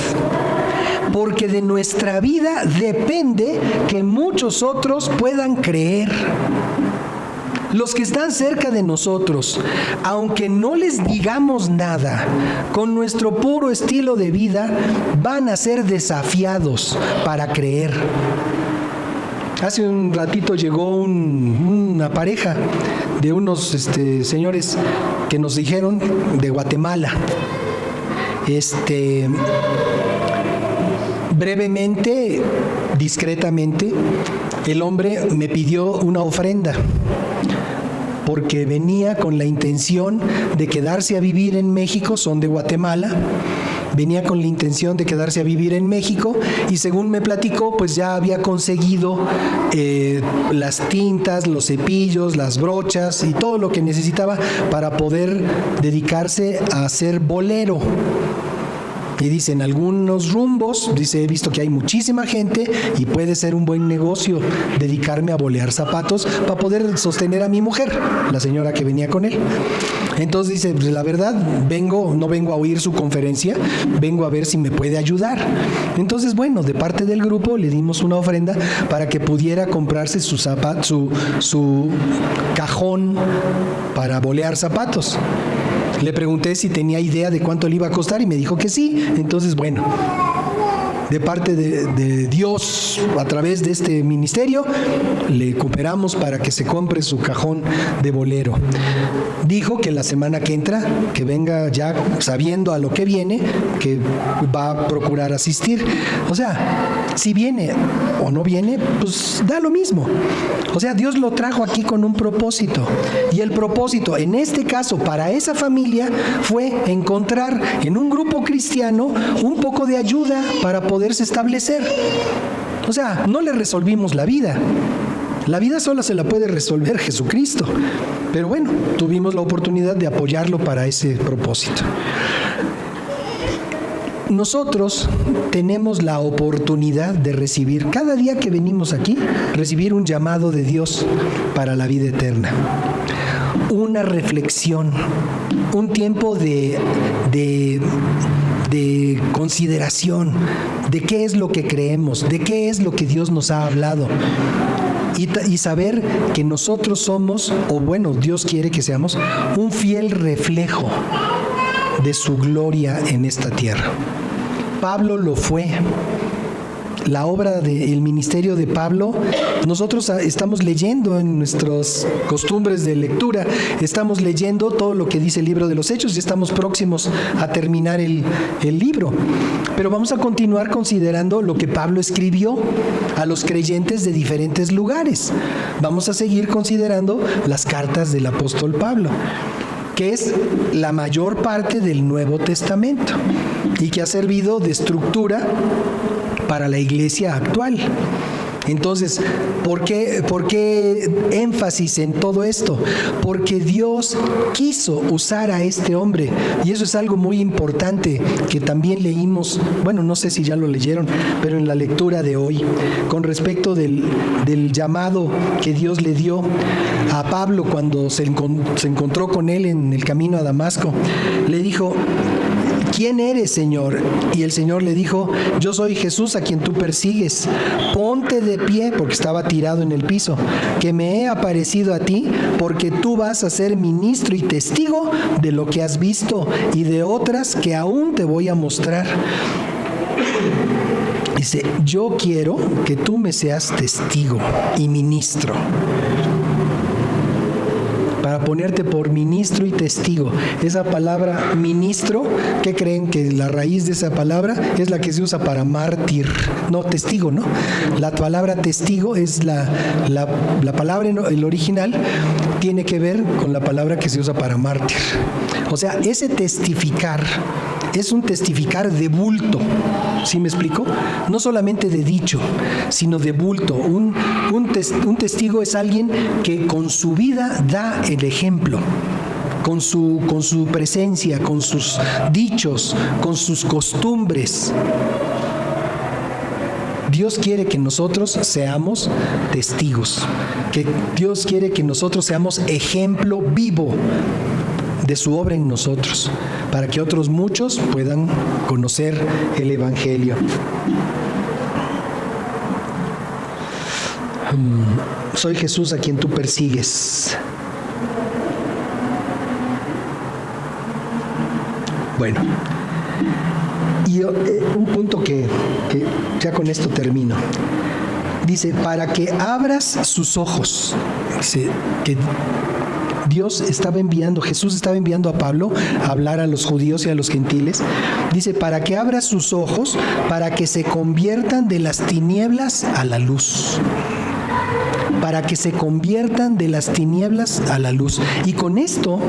Porque de nuestra vida depende que muchos otros puedan creer. Los que están cerca de nosotros, aunque no les digamos nada, con nuestro puro estilo de vida, van a ser desafiados para creer. Hace un ratito llegó una pareja de unos señores que nos dijeron de Guatemala. Brevemente, discretamente, el hombre me pidió una ofrenda porque venía con la intención de quedarse a vivir en México, son de Guatemala, venía con la intención de quedarse a vivir en México y según me platicó, pues ya había conseguido las tintas, los cepillos, las brochas y todo lo que necesitaba para poder dedicarse a hacer bolero. Y dice, en algunos rumbos, dice, he visto que hay muchísima gente y puede ser un buen negocio dedicarme a bolear zapatos para poder sostener a mi mujer, la señora que venía con él. Entonces dice, pues la verdad, no vengo a oír su conferencia, vengo a ver si me puede ayudar. Entonces, bueno, de parte del grupo le dimos una ofrenda para que pudiera comprarse su cajón para bolear zapatos. Le pregunté si tenía idea de cuánto le iba a costar y me dijo que sí. Entonces, bueno, de parte de Dios a través de este ministerio, le cooperamos para que se compre su cajón de bolero. Dijo que la semana que entra, que venga ya sabiendo a lo que viene, que va a procurar asistir. O sea, si viene o no viene, pues da lo mismo. O sea, Dios lo trajo aquí con un propósito. Y el propósito, en este caso, para esa familia, fue encontrar en un grupo cristiano un poco de ayuda para poderse establecer. O sea, no le resolvimos la vida. La vida sola se la puede resolver Jesucristo. Pero bueno, tuvimos la oportunidad de apoyarlo para ese propósito. Nosotros tenemos la oportunidad de recibir, cada día que venimos aquí, recibir un llamado de Dios para la vida eterna. Una reflexión, un tiempo de consideración de qué es lo que creemos, de qué es lo que Dios nos ha hablado. Y saber que nosotros somos, o bueno, Dios quiere que seamos, un fiel reflejo de su gloria en esta tierra. Pablo lo fue. La obra del ministerio de Pablo, nosotros estamos leyendo en nuestras costumbres de lectura, estamos leyendo todo lo que dice el libro de los Hechos y estamos próximos a terminar el libro. Pero vamos a continuar considerando lo que Pablo escribió a los creyentes de diferentes lugares. Vamos a seguir considerando las cartas del apóstol Pablo, que es la mayor parte del Nuevo Testamento y que ha servido de estructura para la iglesia actual. Entonces, ¿por qué énfasis en todo esto? Porque Dios quiso usar a este hombre, y eso es algo muy importante que también leímos, bueno, no sé si ya lo leyeron, pero en la lectura de hoy, con respecto del llamado que Dios le dio a Pablo cuando se encontró con él en el camino a Damasco. Le dijo: ¿quién eres, Señor? Y el Señor le dijo: yo soy Jesús a quien tú persigues. Ponte de pie, porque estaba tirado en el piso, que me he aparecido a ti, porque tú vas a ser ministro y testigo de lo que has visto y de otras que aún te voy a mostrar. Dice: yo quiero que tú me seas testigo y ministro. Para ponerte por ministro y testigo. Esa palabra ministro, ¿qué creen? Que la raíz de esa palabra es la que se usa para mártir, no testigo, ¿no? La palabra testigo es la palabra, el original tiene que ver con la palabra que se usa para mártir. O sea, ese testificar es un testificar de bulto. ¿Sí me explico? No solamente de dicho, sino de bulto. Un testigo es alguien que con su vida da el ejemplo, con su presencia, con sus dichos, con sus costumbres. Dios quiere que nosotros seamos testigos, que Dios quiere que nosotros seamos ejemplo vivo de su obra en nosotros, para que otros muchos puedan conocer el Evangelio. Soy Jesús a quien tú persigues. Bueno, y un punto que ya con esto termino. Dice: para que abras sus ojos. Dice que Jesús estaba enviando a Pablo a hablar a los judíos y a los gentiles. Dice: para que abra sus ojos, para que se conviertan de las tinieblas a la luz. Para que se conviertan de las tinieblas a la luz. Y con esto,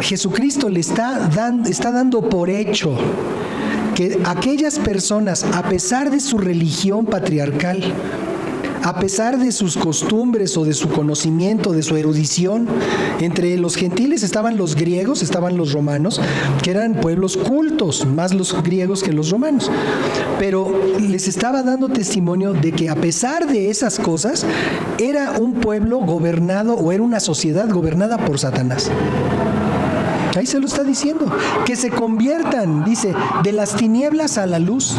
Jesucristo le está dando por hecho que aquellas personas, a pesar de su religión patriarcal, a pesar de sus costumbres o de su conocimiento, de su erudición, entre los gentiles estaban los griegos, estaban los romanos, que eran pueblos cultos, más los griegos que los romanos. Pero les estaba dando testimonio de que a pesar de esas cosas, era un pueblo gobernado, o era una sociedad gobernada por Satanás. Ahí se lo está diciendo, que se conviertan, dice, de las tinieblas a la luz.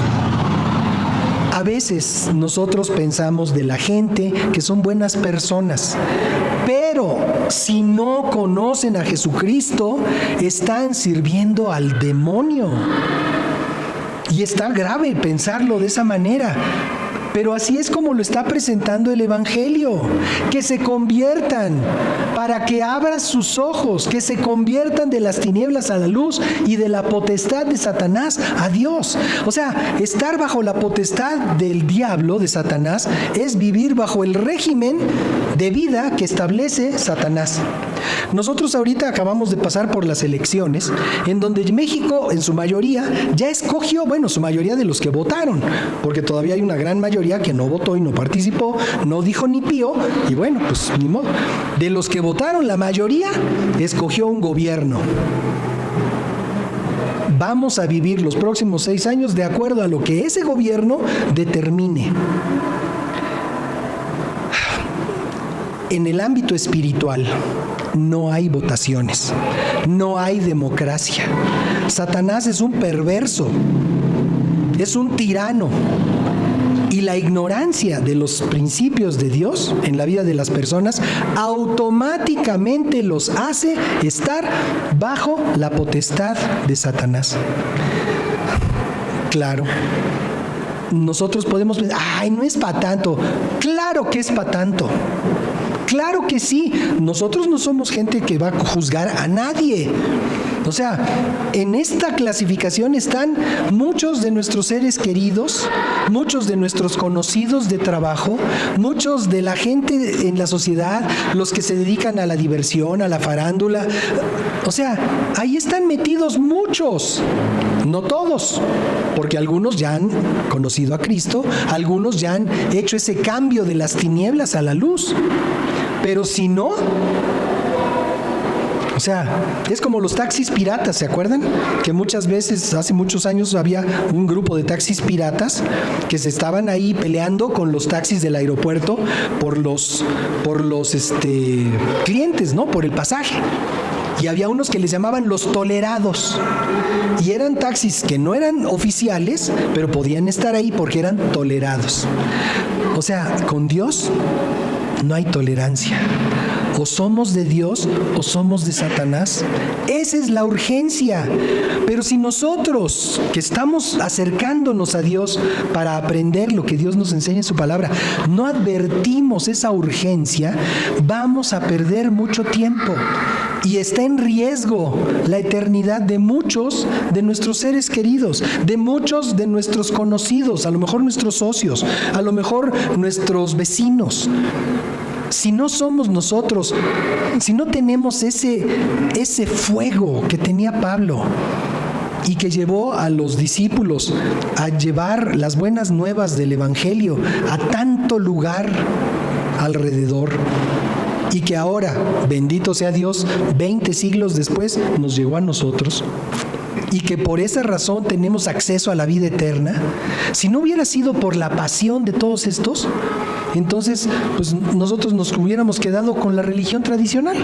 A veces nosotros pensamos de la gente que son buenas personas, pero si no conocen a Jesucristo, están sirviendo al demonio. Y está grave pensarlo de esa manera. Pero así es como lo está presentando el Evangelio. Que se conviertan, para que abran sus ojos, que se conviertan de las tinieblas a la luz y de la potestad de Satanás a Dios. O sea, estar bajo la potestad del diablo, de Satanás, es vivir bajo el régimen de vida que establece Satanás. Nosotros ahorita acabamos de pasar por las elecciones, en donde México, en su mayoría, ya escogió, bueno, su mayoría de los que votaron, porque todavía hay una gran mayoría que no votó y no participó, no dijo ni pío, y bueno, pues ni modo. De los que votaron, la mayoría escogió un gobierno. Vamos a vivir los próximos 6 años de acuerdo a lo que ese gobierno determine. En el ámbito espiritual no hay votaciones, no hay democracia. Satanás es un perverso, es un tirano. Y la ignorancia de los principios de Dios en la vida de las personas automáticamente los hace estar bajo la potestad de Satanás. Claro, nosotros podemos pensar, ay, no es para tanto. Claro que es para tanto. Claro que sí. Nosotros no somos gente que va a juzgar a nadie. O sea, en esta clasificación están muchos de nuestros seres queridos, muchos de nuestros conocidos de trabajo, muchos de la gente en la sociedad, los que se dedican a la diversión, a la farándula. O sea, ahí están metidos muchos, no todos, porque algunos ya han conocido a Cristo, algunos ya han hecho ese cambio de las tinieblas a la luz. Pero si no, o sea, es como los taxis piratas, ¿se acuerdan? Que muchas veces, hace muchos años, había un grupo de taxis piratas que se estaban ahí peleando con los taxis del aeropuerto por los clientes, ¿no? Por el pasaje. Y había unos que les llamaban los tolerados. Y eran taxis que no eran oficiales, pero podían estar ahí porque eran tolerados. O sea, con Dios no hay tolerancia. O somos de Dios o somos de Satanás. Esa es la urgencia. Pero si nosotros, que estamos acercándonos a Dios para aprender lo que Dios nos enseña en su palabra, no advertimos esa urgencia, vamos a perder mucho tiempo. Y está en riesgo la eternidad de muchos de nuestros seres queridos, de muchos de nuestros conocidos, a lo mejor nuestros socios, a lo mejor nuestros vecinos. Si no somos nosotros, si no tenemos ese fuego que tenía Pablo y que llevó a los discípulos a llevar las buenas nuevas del Evangelio a tanto lugar alrededor, y que ahora, bendito sea Dios, 20 siglos después nos llegó a nosotros, y que por esa razón tenemos acceso a la vida eterna, si no hubiera sido por la pasión de todos estos, entonces pues nosotros nos hubiéramos quedado con la religión tradicional,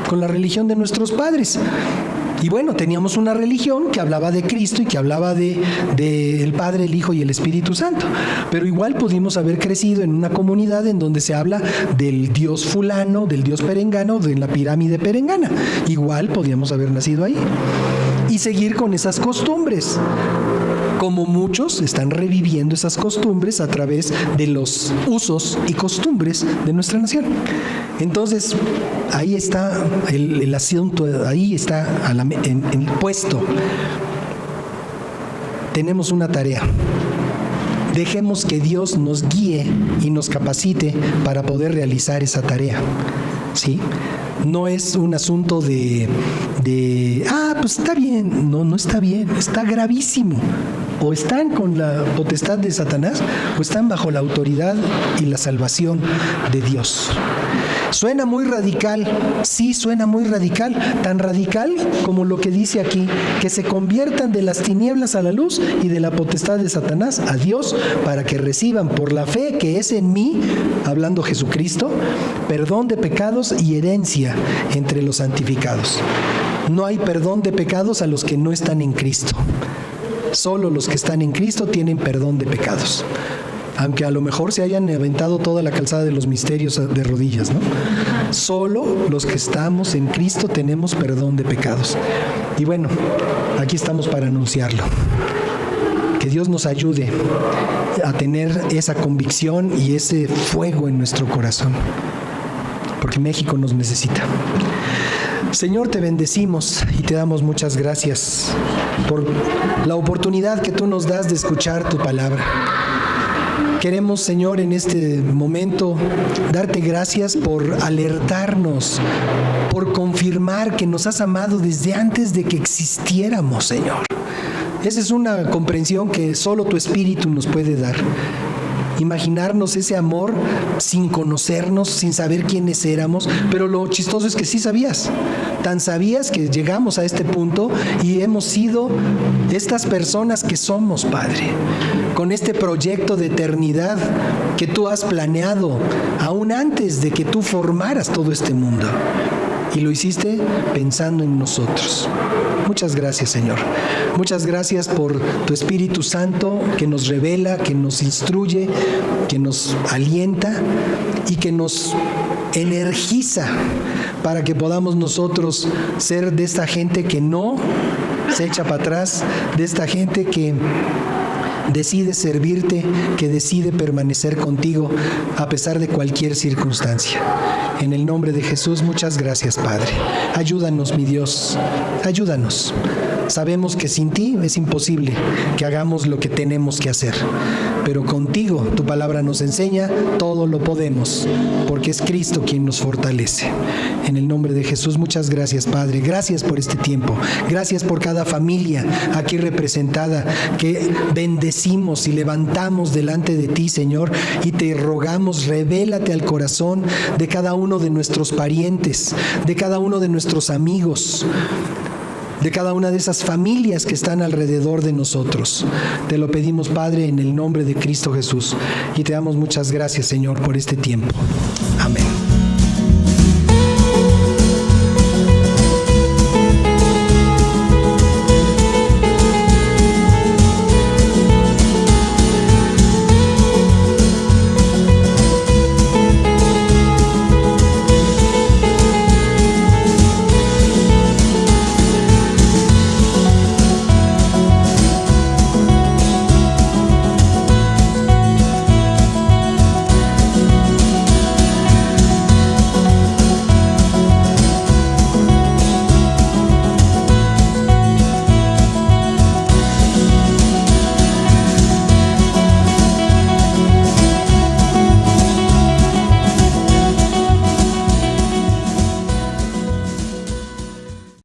con la religión de nuestros padres. Y bueno, teníamos una religión que hablaba de Cristo y que hablaba de el Padre, el Hijo y el Espíritu Santo. Pero igual pudimos haber crecido en una comunidad en donde se habla del Dios fulano, del Dios perengano, de la pirámide perengana. Igual podíamos haber nacido ahí. Y seguir con esas costumbres. Como muchos están reviviendo esas costumbres a través de los usos y costumbres de nuestra nación. Entonces, ahí está el asunto, ahí está en puesto. Tenemos una tarea. Dejemos que Dios nos guíe y nos capacite para poder realizar esa tarea. ¿Sí? No es un asunto pues está bien. No está bien, está gravísimo. O están con la potestad de Satanás o están bajo la autoridad y la salvación de Dios. Suena muy radical, sí, suena muy radical, tan radical como lo que dice aquí, que se conviertan de las tinieblas a la luz y de la potestad de Satanás a Dios, para que reciban por la fe que es en mí, hablando Jesucristo, perdón de pecados y herencia entre los santificados. No hay perdón de pecados a los que no están en Cristo. Solo los que están en Cristo tienen perdón de pecados. Aunque a lo mejor se hayan aventado toda la calzada de los misterios de rodillas, ¿no? Solo los que estamos en Cristo tenemos perdón de pecados. Y bueno, aquí estamos para anunciarlo. Que Que Dios nos ayude a tener esa convicción y ese fuego en nuestro corazón, porque México nos necesita. Señor, te bendecimos y te damos muchas gracias por la oportunidad que tú nos das de escuchar tu palabra. Queremos, Señor, en este momento darte gracias por alertarnos, por confirmar que nos has amado desde antes de que existiéramos, Señor. Esa es una comprensión que solo tu Espíritu nos puede dar. Imaginarnos ese amor sin conocernos, sin saber quiénes éramos, pero lo chistoso es que sí sabías. Tan sabías que llegamos a este punto y hemos sido estas personas que somos, Padre, con este proyecto de eternidad que tú has planeado aún antes de que tú formaras todo este mundo. Y lo hiciste pensando en nosotros. Muchas gracias, Señor. Muchas gracias por tu Espíritu Santo que nos revela, que nos instruye, que nos alienta y que nos energiza para que podamos nosotros ser de esta gente que no se echa para atrás, de esta gente que decide servirte, que decide permanecer contigo a pesar de cualquier circunstancia. En el nombre de Jesús, muchas gracias, Padre. Ayúdanos, mi Dios, ayúdanos. Sabemos que sin ti es imposible que hagamos lo que tenemos que hacer, pero contigo, tu palabra nos enseña, todo lo podemos, porque es Cristo quien nos fortalece. En el nombre de Jesús, muchas gracias, Padre. Gracias por este tiempo. Gracias por cada familia aquí representada que bendecimos y levantamos delante de ti, Señor, y te rogamos, revélate al corazón de cada uno de nuestros parientes, de cada uno de nuestros amigos, de cada una de esas familias que están alrededor de nosotros. Te lo pedimos, Padre, en el nombre de Cristo Jesús, y te damos muchas gracias, Señor, por este tiempo.